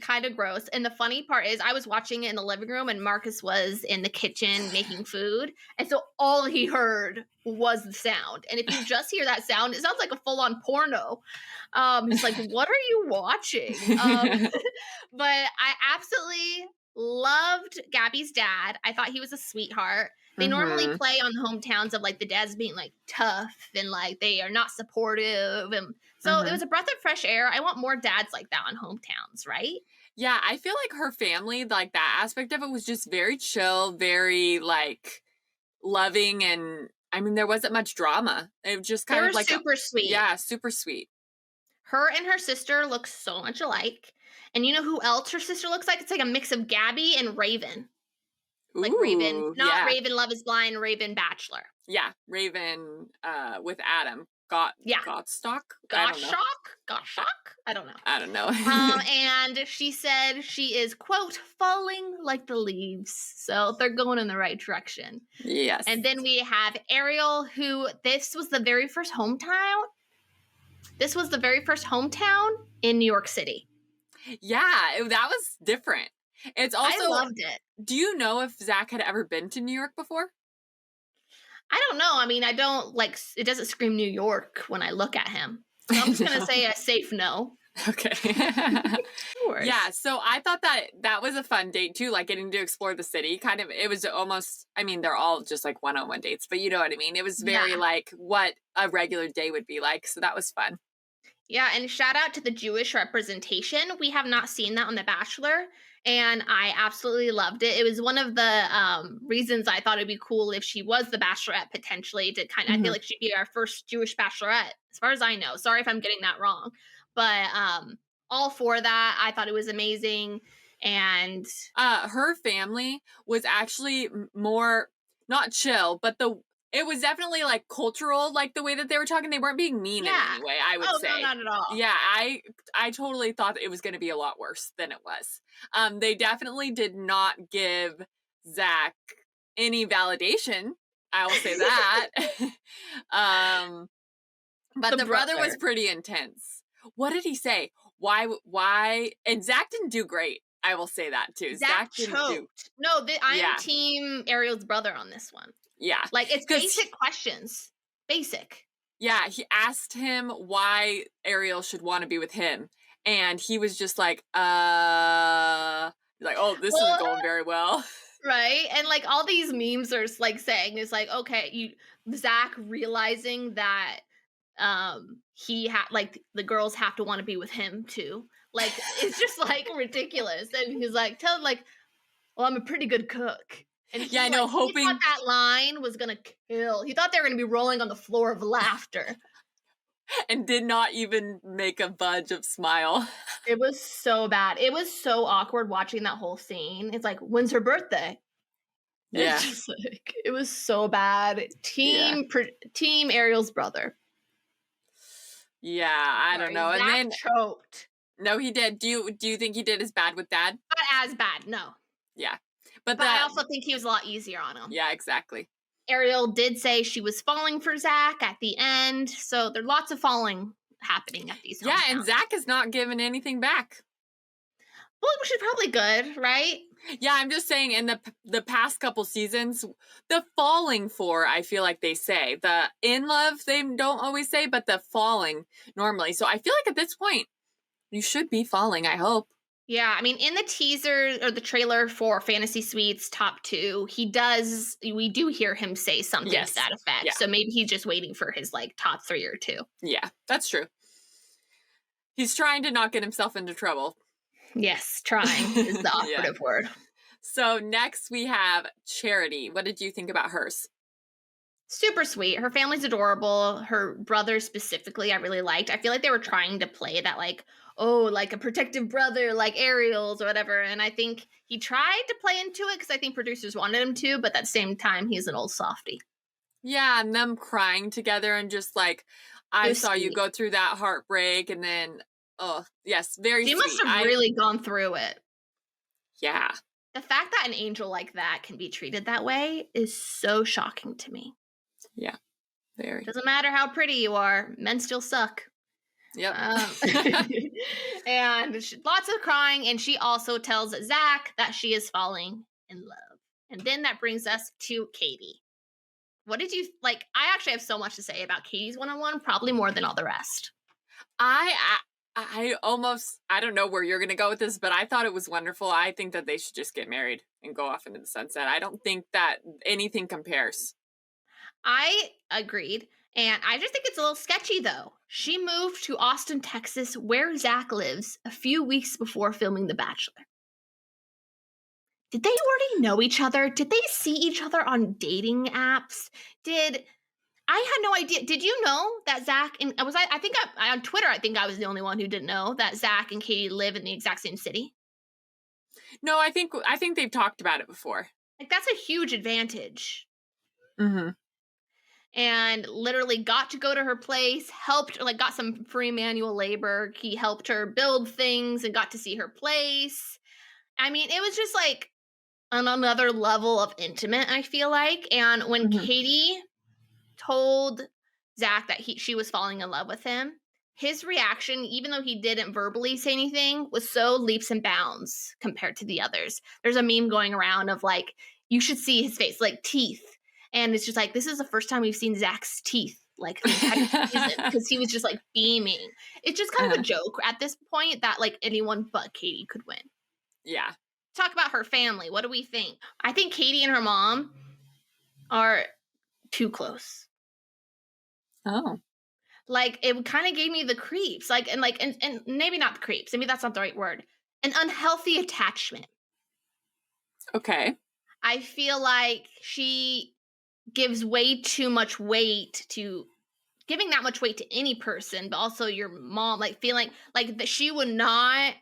kind of gross. And the funny part is I was watching it in the living room and Marcus was in the kitchen making food. And so all he heard was the sound. And if you just hear that sound, it sounds like a full-on porno. He's like, what are you watching? But I absolutely loved Gabby's dad. I thought he was a sweetheart. They normally play on the hometowns of like the dads being like tough and like they are not supportive. And so it was a breath of fresh air. I want more dads like that on hometowns, right? Yeah, I feel like her family, like that aspect of it was just very chill, very like loving. And I mean, there wasn't much drama. It was just kind of like super sweet. Yeah, super sweet. Her and her sister look so much alike. And you know who else her sister looks like? It's like a mix of Gabby and Raven. Like Raven, not Raven Love is Blind, Raven Bachelor. Yeah, Raven with Adam. Gottstock? Gottschalk? I don't know. I don't know. And she said she is, quote, falling like the leaves. So they're going in the right direction. Yes. And then we have Ariel, this was the very first hometown. This was the very first hometown in New York City. Yeah, that was different. It's also, I loved it. Do you know if Zach had ever been to New York before? I don't know. I mean, I don't like, it doesn't scream New York when I look at him. So I'm just going to say a safe no. Okay. Yeah, so I thought that was a fun date too, like getting to explore the city. Kind of, it was almost, I mean, they're all just like one-on-one dates, but you know what I mean? It was very like what a regular day would be like. So that was fun. Yeah, and shout out to the Jewish representation. We have not seen that on The Bachelor, and I absolutely loved it. It was one of the reasons I thought it'd be cool if she was the Bachelorette potentially to kind of, I feel like she'd be our first Jewish Bachelorette, as far as I know. Sorry if I'm getting that wrong. But all for that. I thought it was amazing. And her family was actually more, not chill, but it was definitely like cultural, like the way that they were talking. They weren't being mean in any way, I would say. No, not at all. Yeah, I totally thought it was going to be a lot worse than it was. They definitely did not give Zach any validation. I will say that. But the brother was pretty intense. What did he say? Why? And Zach didn't do great. I will say that too. Zach choked. No, I'm team Ariel's brother on this one. Yeah. Like, it's basic questions. Basic. Yeah, he asked him why Ariel should want to be with him. And he was just like, oh, this isn't going very well. Right? And like all these memes are like saying is like, okay, Zach realizing that he had like the girls have to want to be with him too. Like it's just like ridiculous. And he's like, tell like, well, I'm a pretty good cook. And Yeah, I know, he hoping thought that line was gonna kill. He thought they were gonna be rolling on the floor of laughter. and did not even make a budge of smile. It was so bad. It was so awkward watching that whole scene. It's like, when's her birthday? Yeah. It's just like, it was so bad. Team Ariel's brother. Yeah, I don't know. And Zach then choked. no, he did. Do you think he did as bad with Dad? Not as bad, no. Yeah. But I also think he was a lot easier on him. Yeah, exactly. Ariel did say she was falling for Zach at the end, so there's lots of falling happening at these. Yeah, and Zach is not giving anything back. Well, which is probably good, right? Yeah, I'm just saying in the past couple seasons, the falling for, I feel like they say. The in love, they don't always say, but the falling normally. So I feel like at this point, you should be falling, I hope. Yeah, I mean, in the teaser or the trailer for Fantasy Suites Top 2, we do hear him say something to that effect. Yeah. So maybe he's just waiting for his like top 3 or 2. Yeah, that's true. He's trying to not get himself into trouble. Yes, trying is the operative word. So next we have Charity. What did you think about hers? Super sweet. Her family's adorable. Her brother specifically, I really liked. I feel like they were trying to play that like, oh, like a protective brother, like Ariel's or whatever. And I think he tried to play into it because I think producers wanted him to, but at the same time, he's an old softie. Yeah, and them crying together and just like, I saw you go through that heartbreak and then, oh, yes, very sweet. She must have really gone through it. Yeah. The fact that an angel like that can be treated that way is so shocking to me. Yeah, very. Doesn't matter how pretty you are, men still suck. Yep. And lots of crying, and she also tells Zach that she is falling in love. And then that brings us to Katie. What did you like? I actually have so much to say about Katie's one-on-one, probably more than all the rest. I don't know where you're going to go with this, but I thought it was wonderful. I think that they should just get married and go off into the sunset. I don't think that anything compares. I agreed. And I just think it's a little sketchy, though. She moved to Austin, Texas, where Zach lives, a few weeks before filming The Bachelor. Did they already know each other? Did they see each other on dating apps? I had no idea. Did you know that Zach and on Twitter, I think I was the only one who didn't know that Zach and Katie live in the exact same city? No, I think they've talked about it before. Like, that's a huge advantage. Mm-hmm. And literally got to go to her place, helped, like, got some free manual labor. He helped her build things and got to see her place. I mean, it was just like on another level of intimate, I feel like. And when Katie told Zach that she was falling in love with him, his reaction, even though he didn't verbally say anything, was so leaps and bounds compared to the others. There's a meme going around of like, you should see his face, like teeth. And it's just like, this is the first time we've seen Zach's teeth, like, because he was just like beaming. It's just kind of a joke at this point that like anyone but Katie could win. Yeah. Talk about her family. What do we think? I think Katie and her mom are too close. Oh. Like, it kind of gave me the creeps. Like, and maybe not the creeps. Maybe that's not the right word. An unhealthy attachment. Okay. I feel like she gives way too much weight to giving that much weight to any person, but also your mom, like feeling like that she would not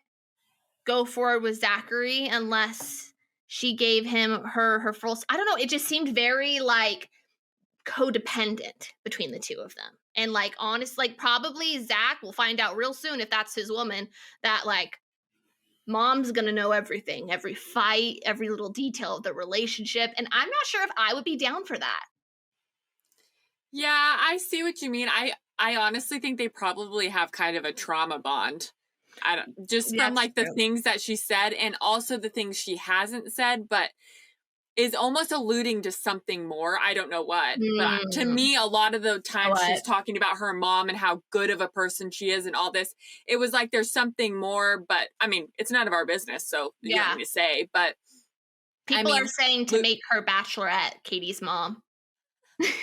go forward with Zachary unless she gave him her full. I don't know. It just seemed very like codependent between the two of them. And like, honest, like probably Zach will find out real soon if that's his woman that like mom's gonna know everything, every fight, every little detail of the relationship. And I'm not sure if I would be down for that. Yeah, I see what you mean. I honestly think they probably have kind of a trauma bond. From like the things that she said and also the things she hasn't said, but is almost alluding to something more. I don't know what. But to me, a lot of the times she's talking about her mom and how good of a person she is and all this, it was like there's something more, but I mean, it's none of our business, so you don't need to say, but People are saying to make her Bachelorette Katie's mom.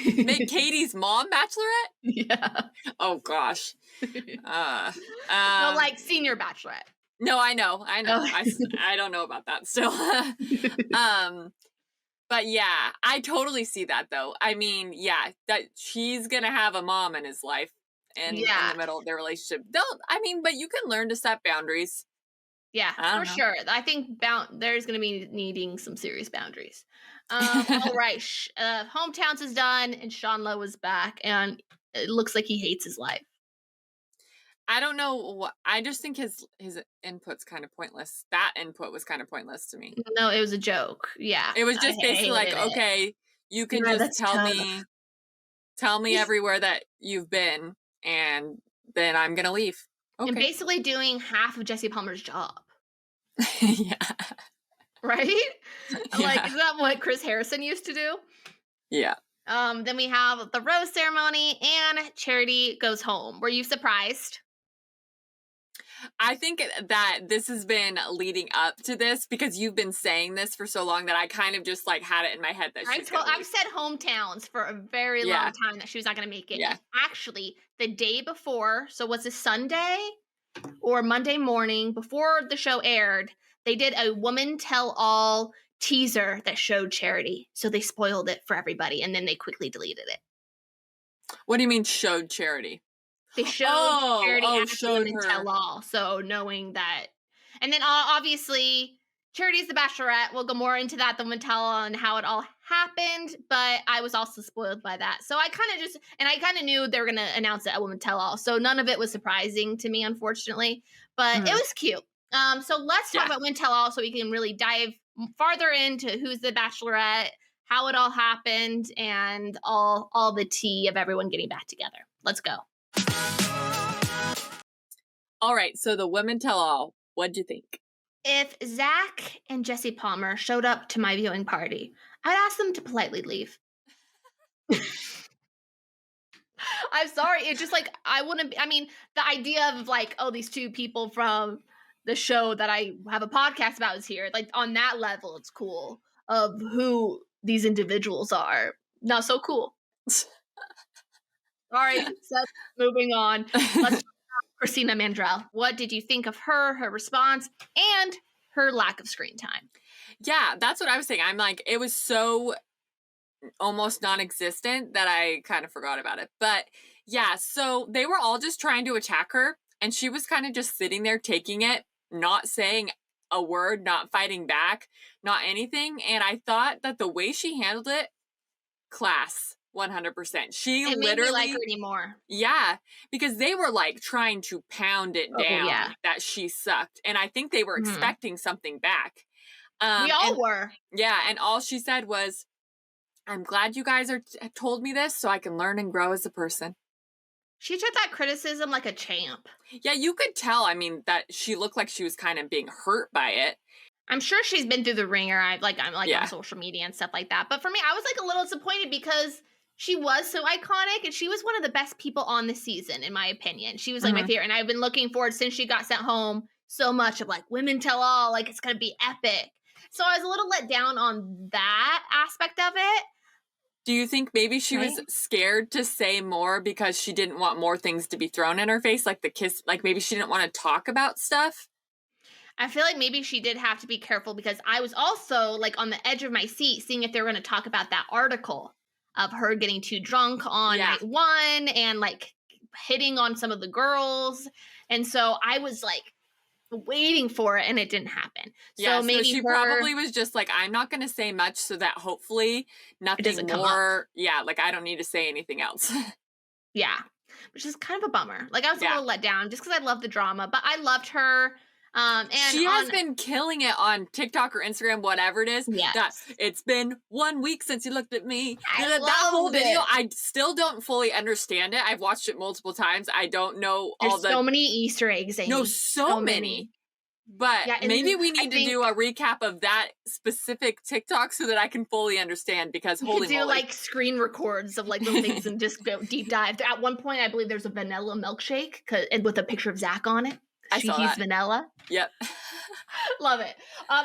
Make Katie's mom Bachelorette? Yeah. Oh gosh. No, like senior Bachelorette. No, I know. Okay. I don't know about that still. But yeah, I totally see that though. I mean, yeah, that she's gonna have a mom in his life and in the middle of their relationship. But you can learn to set boundaries. Yeah, for sure. I think there's going to be needing some serious boundaries. All right. Hometowns is done, and Sean Lowe is back, and it looks like he hates his life. I don't know. I just think his input's kind of pointless. That input was kind of pointless to me. No, it was a joke. Yeah. It was just basically like, okay, you can just tell me everywhere that you've been, and then I'm going to leave. Okay. And basically doing half of Jesse Palmer's job. Yeah. Right? Yeah. Like, is that what Chris Harrison used to do? Yeah. Then we have the rose ceremony and Charity goes home. Were you surprised? I think that this has been leading up to this because you've been saying this for so long that I kind of just like had it in my head that she's I've said Hometowns for a very long time that she was not going to make it. Yeah. And actually, the day before, so was it Sunday or Monday morning before the show aired, they did a Women Tell All teaser that showed Charity. So they spoiled it for everybody and then they quickly deleted it. What do you mean showed Charity? They showed Charity as Women her. Tell All. So knowing that. And then obviously, Charity's the Bachelorette. We'll go more into that, the Women Tell All, and how it all happened. But I was also spoiled by that. So I kind of knew they were going to announce it at Women Tell All. So none of it was surprising to me, unfortunately. But it was cute. So let's talk about Women Tell All so we can really dive farther into who's the Bachelorette, how it all happened, and all the tea of everyone getting back together. Let's go. All right, so the Women Tell All, what'd you think? If Zach and Jesse Palmer showed up to my viewing party, I'd ask them to politely leave. I'm sorry. It's just like, the idea of like, oh, these two people from the show that I have a podcast about is here. Like on that level, it's cool of who these individuals are. Not so cool. All right, so moving on. Let's talk about Christina Mandrell. What did you think of her response, and her lack of screen time? Yeah, that's what I was saying. I'm like, it was so almost non-existent that I kind of forgot about it. But yeah, so they were all just trying to attack her, and she was kind of just sitting there taking it, not saying a word, not fighting back, not anything. And I thought that the way she handled it, class. 100%. She it literally made me like her anymore. Yeah, because they were like trying to pound it down that she sucked, and I think they were expecting something back. We all were. Yeah, and all she said was, "I'm glad you guys told me this, so I can learn and grow as a person." She took that criticism like a champ. Yeah, you could tell. I mean, that she looked like she was kind of being hurt by it. I'm sure she's been through the ringer. I'm on social media and stuff like that. But for me, I was like a little disappointed because she was so iconic, and she was one of the best people on the season, in my opinion. She was like my favorite, and I've been looking forward since she got sent home so much of like Women Tell All, like it's gonna be epic. So I was a little let down on that aspect of it. Do you think maybe she was scared to say more because she didn't want more things to be thrown in her face, like the kiss? Like maybe she didn't want to talk about stuff. I feel like maybe she did have to be careful because I was also like on the edge of my seat, seeing if they were going to talk about that article of her getting too drunk on night one and like hitting on some of the girls. And so I was like waiting for it and it didn't happen. Yeah, so maybe she probably was just like, I'm not going to say much so that hopefully nothing more. Yeah, like I don't need to say anything else. Yeah, which is kind of a bummer. Like I was a little let down just because I love the drama, but I loved her. And she has been killing it on TikTok or Instagram, whatever it is. Yes. It's been 1 week since you looked at me. That whole video, I still don't fully understand it. I've watched it multiple times. I don't know There's so many Easter eggs. Amy. No, so many. But maybe we need to do a recap of that specific TikTok so that I can fully understand, because holy moly. Do like screen records of like little things and just go deep dive. At one point, I believe there's a vanilla milkshake with a picture of Zach on it. saw He's that. vanilla. Yep. Love it.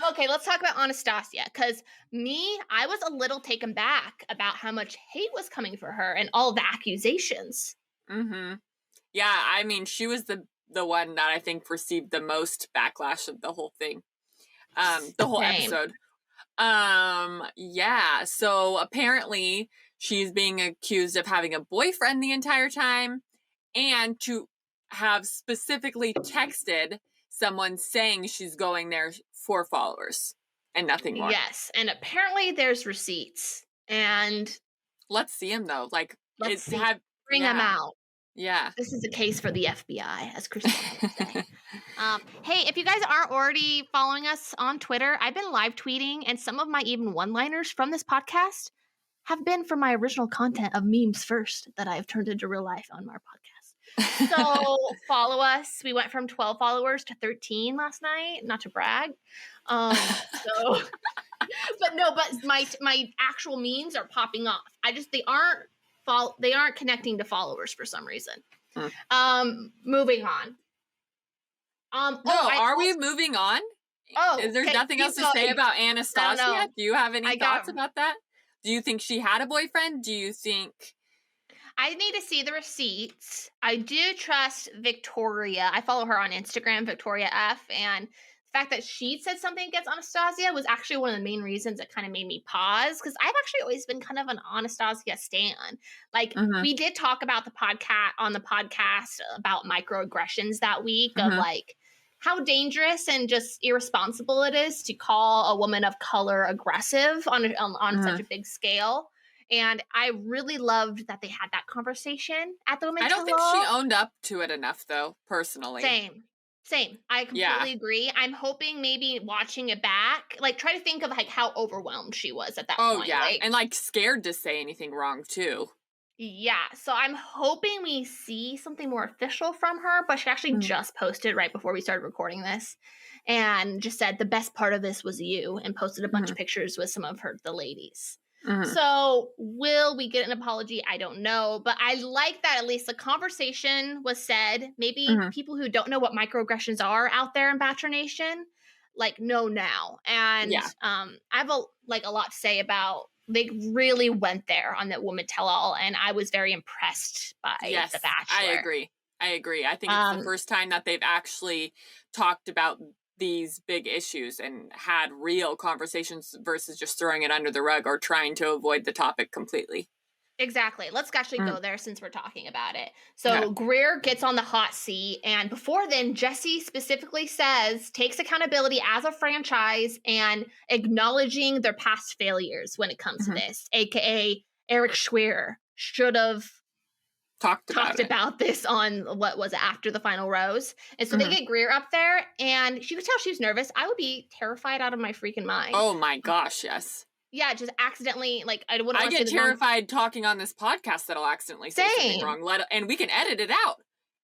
Okay, let's talk about Anastasia, because I was a little taken back about how much hate was coming for her and all the accusations. Mm-hmm. Yeah, I mean, she was the one that I think received the most backlash of the whole thing. The whole Same. episode. Yeah, so apparently she's being accused of having a boyfriend the entire time and to have specifically texted someone saying she's going there for followers and nothing more. Yes, and apparently there's receipts, and let's see them though. Like, bring them out. Yeah. This is a case for the FBI, as Christine would say. Hey, if you guys aren't already following us on Twitter, I've been live tweeting, and some of my even one-liners from this podcast have been from my original content of memes first that I've turned into real life on our podcast. So follow us. We went from 12 followers to 13 last night, not to brag. But my actual memes are popping off. They aren't connecting to followers for some reason. Moving on. Are we moving on? Is there nothing else to say about Anastasia? No. Do you have any thoughts about that? Do you think she had a boyfriend? Do you think... I need to see the receipts. I do trust Victoria. I follow her on Instagram, Victoria F. And the fact that she said something against Anastasia was actually one of the main reasons that kind of made me pause. Because I've actually always been kind of an Anastasia stan. Like, we did talk about the podcast about microaggressions that week of like how dangerous and just irresponsible it is to call a woman of color aggressive on such a big scale. And I really loved that they had that conversation at the Women Tell All. I don't think she owned up to it enough, though, personally. Same. I completely agree. I'm hoping maybe watching it back, like, try to think of like how overwhelmed she was at that point. Oh, yeah. Like, and like scared to say anything wrong, too. Yeah. So I'm hoping we see something more official from her, but she actually just posted right before we started recording this and just said the best part of this was you, and posted a bunch of pictures with some of the ladies. So will we get an apology? I don't know, but I like that at least the conversation was said. Maybe people who don't know what microaggressions are out there in Bachelor Nation, like, know now. And I have a lot to say about, they really went there on that Women Tell All, and I was very impressed by The Bachelor. I agree. I think it's the first time that they've actually talked about these big issues and had real conversations versus just throwing it under the rug or trying to avoid the topic completely. Exactly. Let's actually go there since we're talking about it. So Greer gets on the hot seat, and before then, Jesse specifically takes accountability as a franchise and acknowledging their past failures when it comes to this, aka Eric Schwer should have talked about this on what was it, after the final rose. And so they get Greer up there, and she could tell she was nervous. I would be terrified out of my freaking mind. Oh my gosh, yes. Yeah, just accidentally, like, I wouldn't want to get terrified talking on this podcast that I'll accidentally say something wrong. And we can edit it out.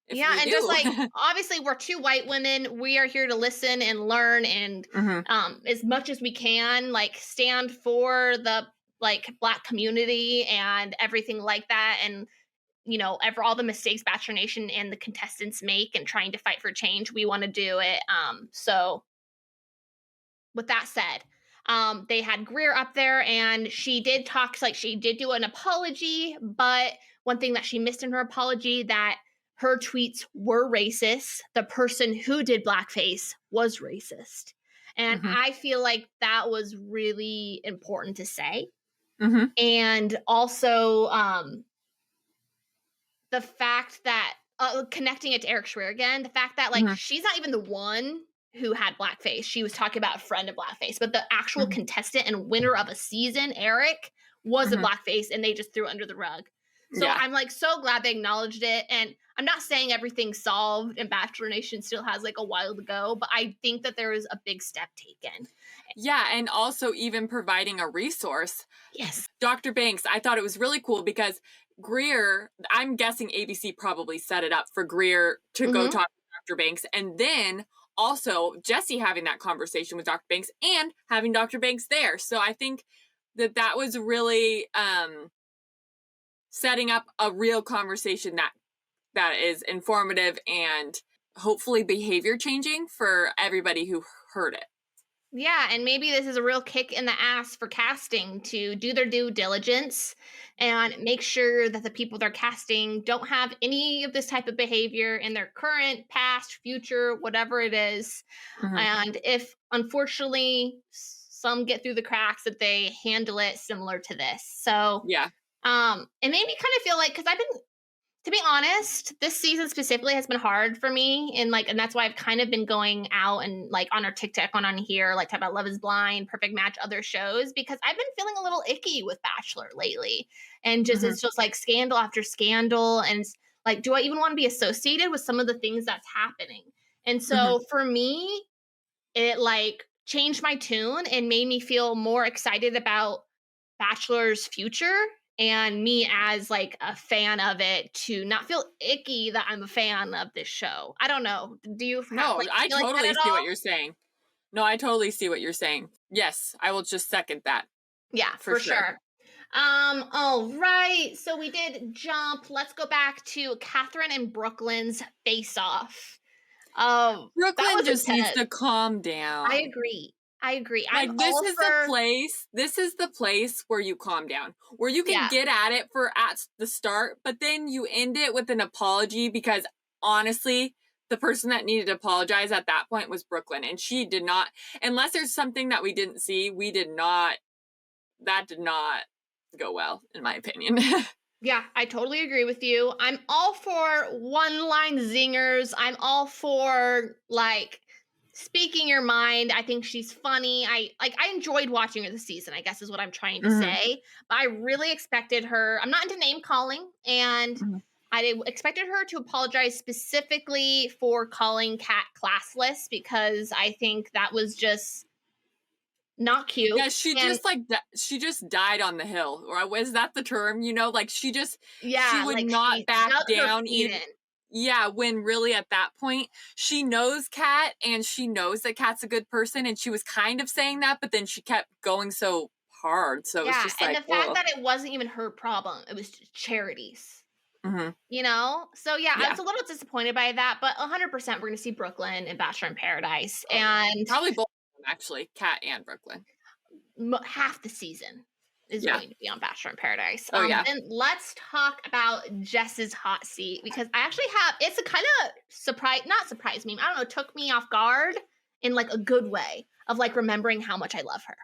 Yeah, and just like, obviously we're two white women. We are here to listen and learn, and as much as we can, like, stand for the, like, Black community and everything like that. And, you know, all the mistakes Bachelor Nation and the contestants make and trying to fight for change, we want to do it. So with that said, they had Greer up there, and she did she did do an apology, but one thing that she missed in her apology, that her tweets were racist. The person who did blackface was racist. And I feel like that was really important to say. And also, the fact that, connecting it to Eric Schwer again, the fact that, like, she's not even the one who had blackface. She was talking about a friend of blackface, but the actual contestant and winner of a season, Eric, was a blackface, and they just threw it under the rug. So I'm, like, so glad they acknowledged it. And I'm not saying everything's solved and Bachelor Nation still has, like, a while to go, but I think that there is a big step taken. Yeah, and also even providing a resource. Yes. Dr. Banks, I thought it was really cool because Greer, I'm guessing ABC probably set it up for Greer to go talk to Dr. Banks, and then also Jesse having that conversation with Dr. Banks and having Dr. Banks there. So I think that was really setting up a real conversation that is informative and hopefully behavior changing for everybody who heard it. Yeah, and maybe this is a real kick in the ass for casting to do their due diligence and make sure that the people they're casting don't have any of this type of behavior in their current, past, future, whatever it is. Mhm. And if unfortunately some get through the cracks, that they handle it similar to this. So Yeah. it made me kind of feel like, because I've been, to be honest, this season specifically has been hard for me, and that's why I've kind of been going out and like on our TikTok, on here, like talk about Love Is Blind, Perfect Match, other shows, because I've been feeling a little icky with Bachelor lately, and just it's just like scandal after scandal, and it's like, do I even want to be associated with some of the things that's happening? And so for me, it like changed my tune and made me feel more excited about Bachelor's future, and me as like a fan of it to not feel icky that I'm a fan of this show. I don't know. Do you? No, I feel like that totally at see all? what you're saying. No, I totally see what you're saying. Yes, I will just second that. Yeah, for sure. All right. So we did jump. Let's go back to Catherine and Brooklyn's face off. That Brooklyn was just needs intense. to calm down. I agree. Like, I'm this all is for, the place. This is the place where you calm down, where you can get at it at the start, but then you end it with an apology, because honestly, the person that needed to apologize at that point was Brooklyn, and she did not. Unless there's something that we didn't see, that did not go well, in my opinion. Yeah, I totally agree with you. I'm all for one-line zingers. I'm all for like speaking your mind. I think she's funny. I enjoyed watching her this season, I guess is what I'm trying to say. But I really expected her. I'm not into name calling, and I expected her to apologize specifically for calling Kat classless, because I think that was just not cute. Yeah, she just died on the hill. Or was that the term? Like she would like not she back dug her down feet even. in. Yeah, when really at that point she knows Kat, and she knows that Kat's a good person, and she was kind of saying that, but then she kept going so hard. So it's just and like, the fact that it wasn't even her problem, it was Charity's. So yeah, I was a little disappointed by that, but 100% we're going to see Brooklyn and Bachelor in Paradise, and probably both of them, actually, Kat and Brooklyn. half the season is going to be on Bachelor in Paradise. Then let's talk about Jess's hot seat, because I actually it's a kind of not surprised me. I don't know, took me off guard in like a good way of like remembering how much I love her.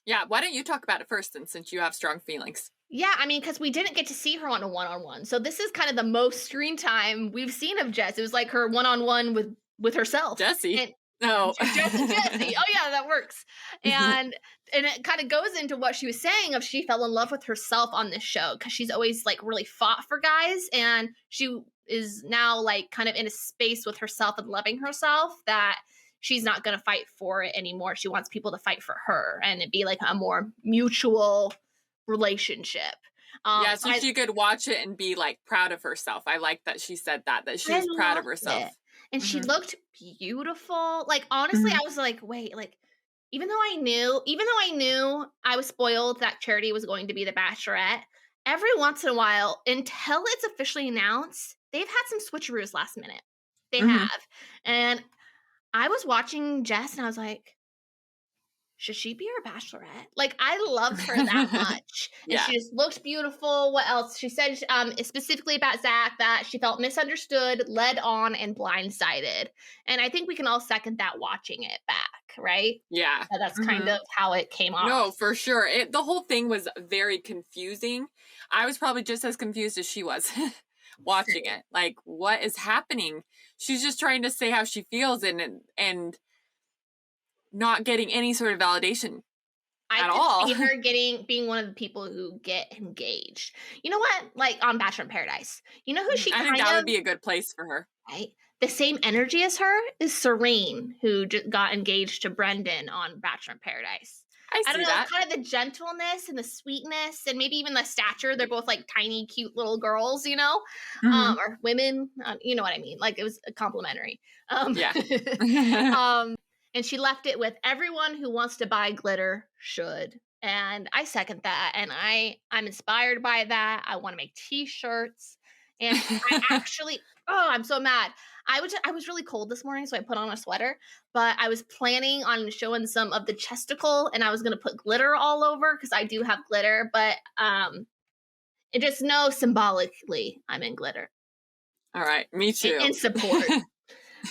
Yeah, why don't you talk about it first, then, since you have strong feelings? Yeah, I mean, because we didn't get to see her on a one-on-one. So this is kind of the most screen time we've seen of Jess. It was like her one-on-one with herself. Jesse. Jesse. Oh yeah, that works. And it kind of goes into what she was saying of she fell in love with herself on this show, because she's always like really fought for guys, and she is now like kind of in a space with herself and loving herself that she's not going to fight for it anymore. She wants people to fight for her, and it be like a more mutual relationship. So she could watch it and be like proud of herself. I like that she said that she was proud of herself. And she looked beautiful. Like, honestly, I was like, wait, like, even though I knew I was spoiled that Charity was going to be the Bachelorette, every once in a while, until it's officially announced, they've had some switcheroos last minute. They have. And I was watching Jess and I was like, should she be our Bachelorette? Like, I loved her that much. And she just looked beautiful. What else? She said specifically about Zach that she felt misunderstood, led on, and blindsided. And I think we can all second that watching it back, right? Yeah. That's kind of how it came off. No, for sure. The whole thing was very confusing. I was probably just as confused as she was watching it. Like, what is happening? She's just trying to say how she feels and not getting any sort of validation at all. I could see her being one of the people who get engaged. You know what? Like on Bachelor in Paradise. You know who she I think that would be a good place for her. Right? The same energy as her is Serene, who just got engaged to Brendan on Bachelor in Paradise. I don't know, that. Kind of the gentleness and the sweetness and maybe even the stature. They're both like tiny, cute little girls, or women. You know what I mean? Like it was complimentary. And she left it with everyone who wants to buy glitter should. And I second that. And I'm inspired by that. I want to make t-shirts. And I actually, I'm so mad. I was really cold this morning, so I put on a sweater, but I was planning on showing some of the chesticle, and I was going to put glitter all over because I do have glitter, but it just know symbolically I'm in glitter. All right, me too. In support.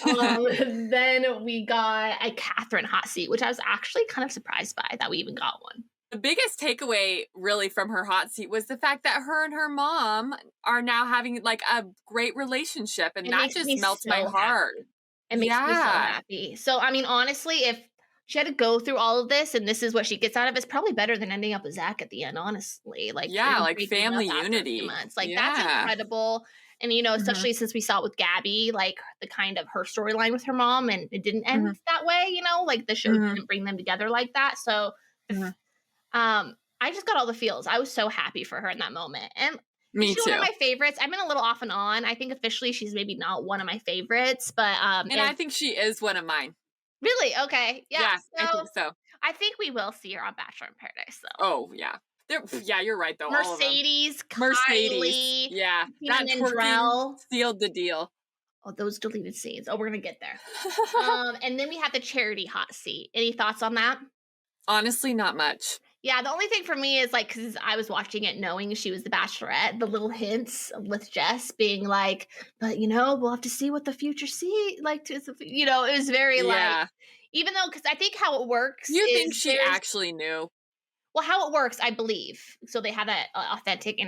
Then we got a Catherine hot seat, which I was actually kind of surprised by that we even got one. The biggest takeaway really from her hot seat was the fact that her and her mom are now having like a great relationship, and that just melts my heart. It makes me so happy. So, I mean, honestly, if she had to go through all of this and this is what she gets out of it, it's probably better than ending up with Zach at the end, honestly. Like, like family unity. Like, that's incredible. And, you know, especially since we saw it with Gabby, like the kind of her storyline with her mom, and it didn't end that way, you know, like the show didn't bring them together like that. So, I just got all the feels. I was so happy for her in that moment. And me too. One of my favorites. I've been a little off and on. I think officially she's maybe not one of my favorites, but and I think she is one of mine. Really? Okay. Yeah, I think so. I think we will see her on Bachelor in Paradise, though. Oh, yeah. Yeah, you're right, though. Mercedes, Kylie, yeah. That twerking sealed the deal. Oh, those deleted scenes. Oh, we're going to get there. And then we have the charity hot seat. Any thoughts on that? Honestly, not much. Yeah, the only thing for me is like, because I was watching it knowing she was the Bachelorette, the little hints with Jess being like, but you know, we'll have to see what the future like, you know, it was very like, even though, because I think how it works. You think she actually knew? Well, how it works, I believe. So they have that authentic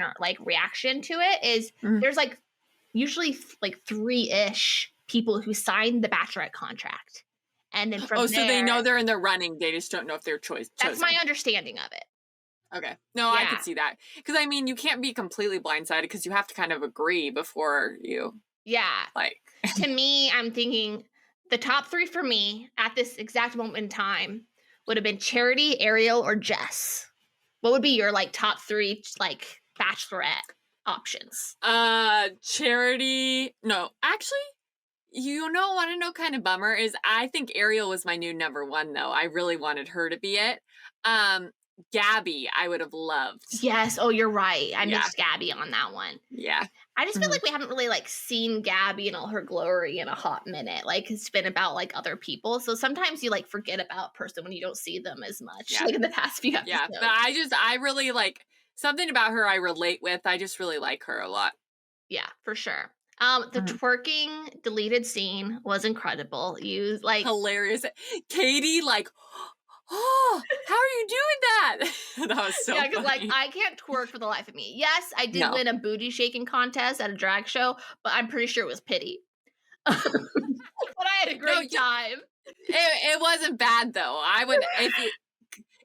reaction to it is there's like usually like 3-ish people who signed the Bachelorette contract. And then from there, so they know they're in the running. They just don't know if they're chosen. That's my understanding of it. Okay. No, I could see that. Because, I mean, you can't be completely blindsided because you have to kind of agree before you. Yeah. Like. To me, I'm thinking the top 3 for me at this exact moment in time would have been Charity, Ariel, or Jess. What would be your, like, top 3, like, Bachelorette options? Charity. No, actually. You know, want to know kind of bummer is I think Ariel was my new number 1, though. I really wanted her to be it. Gabby, I would have loved. Yes. Oh, you're right. I missed Gabby on that one. Yeah. I just feel like we haven't really like seen Gabby in all her glory in a hot minute. Like it's been about like other people. So sometimes you like forget about a person when you don't see them as much. Like in the past few episodes. Yeah. But I really like something about her I relate with. I just really like her a lot. Yeah, for sure. The twerking deleted scene was incredible. You like hilarious. Katie, like, oh, how are you doing that? That was so funny. Because like I can't twerk for the life of me. Yes, I did win a booty shaking contest at a drag show, but I'm pretty sure it was pity. But I had a great time. It wasn't bad though. I would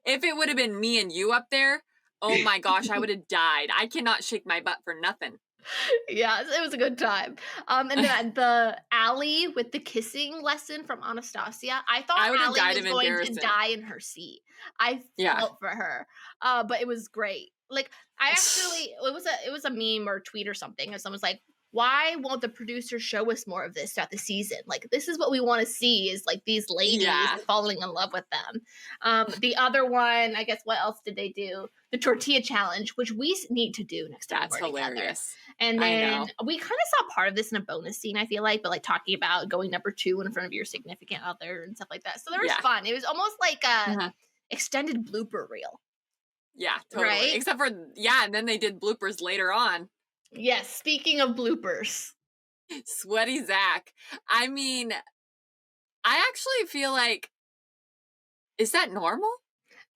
if it would have been me and you up there. Oh my gosh, I would have died. I cannot shake my butt for nothing. Yeah, it was a good time. And then the Allie with the kissing lesson from Anastasia. I thought Allie was going to die in her seat. I felt for her. But it was great. Like I actually, it was a meme or tweet or something. And someone's like, why won't the producers show us more of this throughout the season? Like, this is what we want to see is like these ladies falling in love with them. The other one, I guess, what else did they do? The tortilla challenge, which we need to do next time. That's hilarious. And then we kind of saw part of this in a bonus scene, I feel like, but like talking about going number 2 in front of your significant other and stuff like that. So there was fun. It was almost like a extended blooper reel. Yeah, totally. Right? Except for, and then they did bloopers later on. Yes, speaking of bloopers. Sweaty Zach. I mean, I actually feel like, is that normal?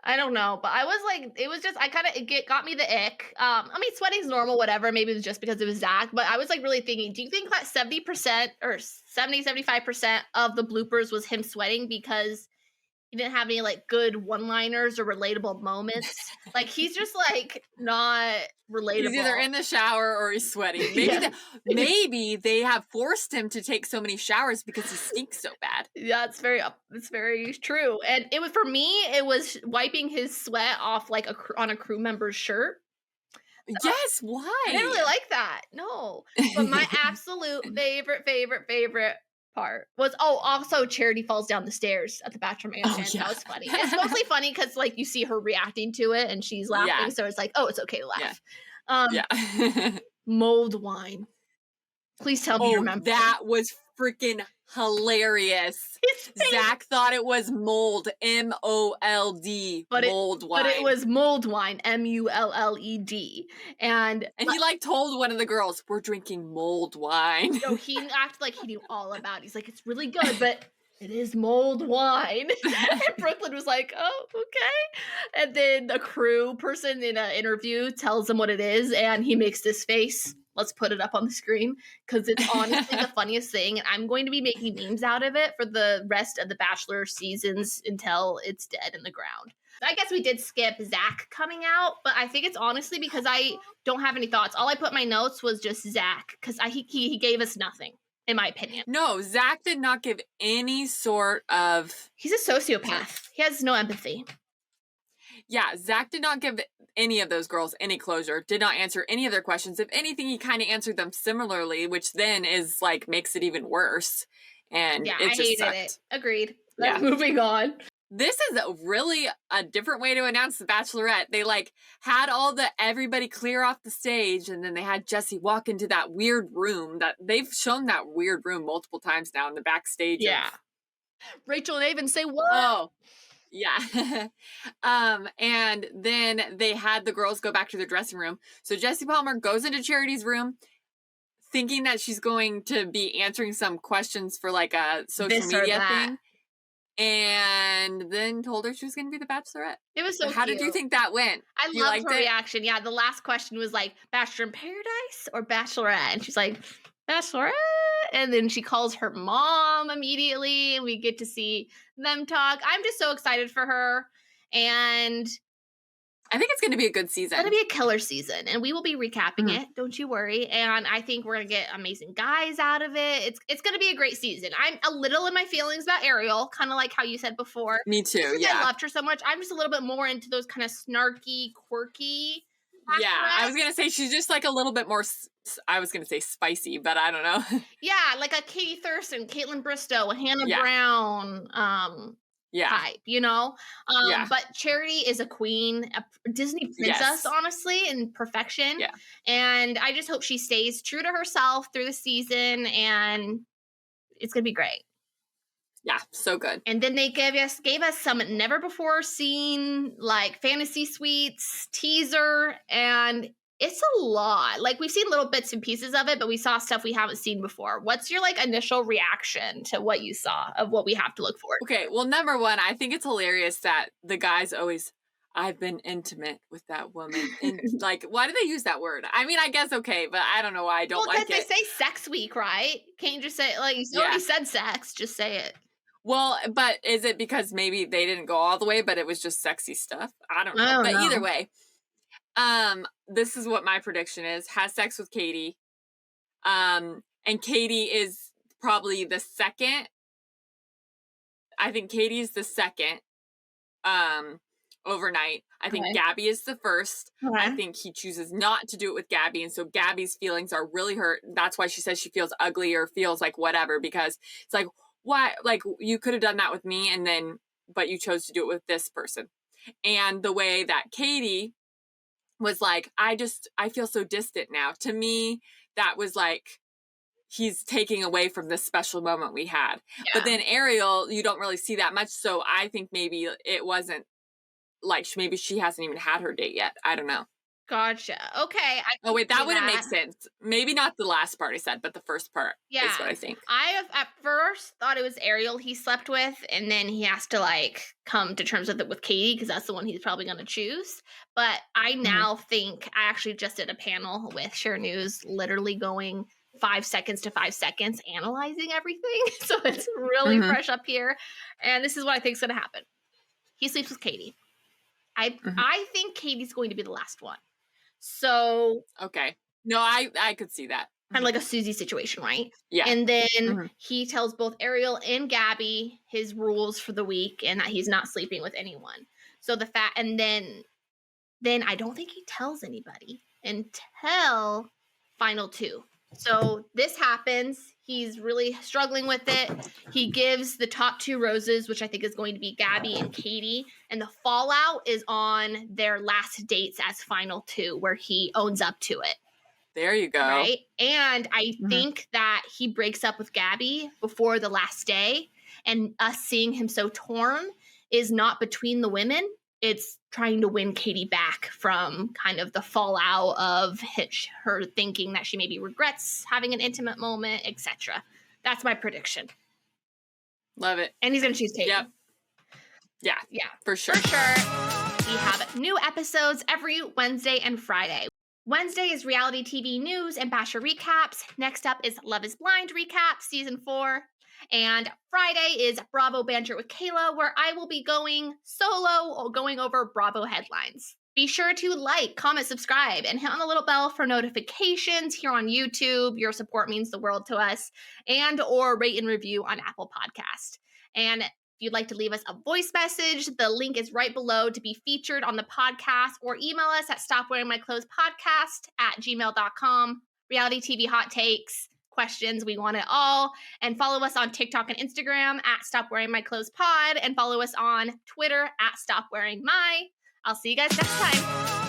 I don't know, but I was like, it was just, it got me the ick. I mean, sweating's normal, whatever. Maybe it was just because it was Zach, but I was like really thinking, do you think that 70% or 75% of the bloopers was him sweating because he didn't have any like good one-liners or relatable moments? Like he's just like not relatable. He's either in the shower or he's sweating. Maybe they have forced him to take so many showers because he stinks so bad. Yeah, it's very true. And it was, for me, it was wiping his sweat off like on a crew member's shirt. Yes, why? I didn't really like that. No. But my absolute favorite part was also Charity falls down the stairs at the Bachelor Mansion. That was funny. It's mostly funny because like you see her reacting to it and she's laughing, so it's like, oh, it's okay to laugh. Mulled wine. Please tell me you remember. That was freaking hilarious. Zach thought it was mold, M-O-L-D, mold wine. But it was mulled wine, M-U-L-L-E-D. And he like told one of the girls, we're drinking mulled wine. No, he acted like he knew all about it. He's like, it's really good, but it is mulled wine. And Brooklyn was like, oh, okay. And then the crew person in an interview tells him what it is, and he makes this face. Let's put it up on the screen because it's honestly the funniest thing. And I'm going to be making memes out of it for the rest of the Bachelor seasons until it's dead in the ground. I guess we did skip Zach coming out, but I think it's honestly because I don't have any thoughts. All I put in my notes was just Zach because he gave us nothing, in my opinion. No, Zach did not give any sort of... He's a sociopath. He has no empathy. Yeah, Zach did not give any of those girls any closure, did not answer any of their questions. If anything, he kind of answered them similarly, which then is like makes it even worse. And yeah, it I just hated sucked. it. Agreed. Yeah. Moving on. This is really a different way to announce the Bachelorette. They like had everybody clear off the stage, and then they had Jesse walk into that weird room that they've shown that weird room multiple times now in the backstage. Yeah. Rachel and Avon say what? Oh, yeah. And then they had the girls go back to their dressing room. So Jesse Palmer goes into Charity's room thinking that she's going to be answering some questions for like a social media thing. And then told her she was going to be the Bachelorette. It was so How cute. did you think that went? I loved her reaction. Yeah, the last question was like, Bachelor in Paradise or Bachelorette? And she's like, Bachelorette. And then she calls her mom immediately, and we get to see them talk. I'm just so excited for her. And I think it's going to be a good season. It's going to be a killer season, and we will be recapping it. Don't you worry. And I think we're going to get amazing guys out of it. It's going to be a great season. I'm a little in my feelings about Ariel, kind of like how you said before. Me too, yeah. I loved her so much. I'm just a little bit more into those kind of snarky, quirky. Yeah, I was going to say she's just like a little bit more, I was going to say spicy, but I don't know. Yeah, like a Katie Thurston, Caitlin Bristow, Hannah Brown, type, you know? Yeah. But Charity is a queen, a Disney princess, honestly, in perfection. Yeah. And I just hope she stays true to herself through the season, and it's going to be great. Yeah, so good. And then they gave us some never before seen like fantasy suites teaser, and it's a lot. Like we've seen little bits and pieces of it, but we saw stuff we haven't seen before. What's your like initial reaction to what you saw of what we have to look for? Okay, well, number one, I think it's hilarious that the guys always, I've been intimate with that woman. And like, why do they use that word? I mean, I guess okay, but I don't know why I don't like it. Well, because they say sex week, right? Can't you just say like you already said sex? Just say it. Well, but is it because maybe they didn't go all the way, but it was just sexy stuff? I don't know. But either way, this is what my prediction is. Has sex with Katie. And Katie is probably the second. I think Katie's the second overnight. I think Gabby is the first. I think he chooses not to do it with Gabby. And so Gabby's feelings are really hurt. That's why she says she feels ugly or feels like whatever, because it's like, why, like you could have done that with me but you chose to do it with this person. And the way that Katie was like, I feel so distant now. To me, that was like, he's taking away from this special moment we had. Yeah. But then Ariel, you don't really see that much. So I think maybe it wasn't like, maybe she hasn't even had her date yet. I don't know. Gotcha. Okay. Oh, wait, that wouldn't make sense. Maybe not the last part I said, but the first part is what I think. I have at first thought it was Ariel he slept with, and then he has to like come to terms with it with Katie because that's the one he's probably going to choose. But I now think I actually just did a panel with Share News, literally going 5 seconds to 5 seconds, analyzing everything. So it's really fresh up here. And this is what I think is going to happen. He sleeps with Katie. I think Katie's going to be the last one. So okay, no, I could see that. Kind of like a Susie situation, right? Yeah. And then he tells both Ariel and Gabby his rules for the week and that he's not sleeping with anyone. So and then I don't think he tells anybody until final two. So this happens. He's really struggling with it. He gives the top 2 roses, which I think is going to be Gabby and Katie. And the fallout is on their last dates as final 2, where he owns up to it. There you go. Right? And I think that he breaks up with Gabby before the last day, and us seeing him so torn is not between the women. It's trying to win Katie back from kind of the fallout of her thinking that she maybe regrets having an intimate moment, etc. That's my prediction. Love it. And he's going to choose Katie. Yep. Yeah, for sure. For sure. We have new episodes every Wednesday and Friday. Wednesday is reality TV news and Bachelor recaps. Next up is Love is Blind recap, season 4. And Friday is Bravo Banter with Kayla, where I will be going solo or going over Bravo headlines. Be sure to like, comment, subscribe, and hit on the little bell for notifications here on YouTube. Your support means the world to us. And or rate and review on Apple Podcast. And if you'd like to leave us a voice message, the link is right below to be featured on the podcast, or email us at stopwearingmyclothespodcast@gmail.com. Reality TV hot takes, questions, we want it all. And follow us on TikTok and Instagram at stopwearingmyclothespod, and follow us on Twitter at stopwearingmy. I'll see you guys next time.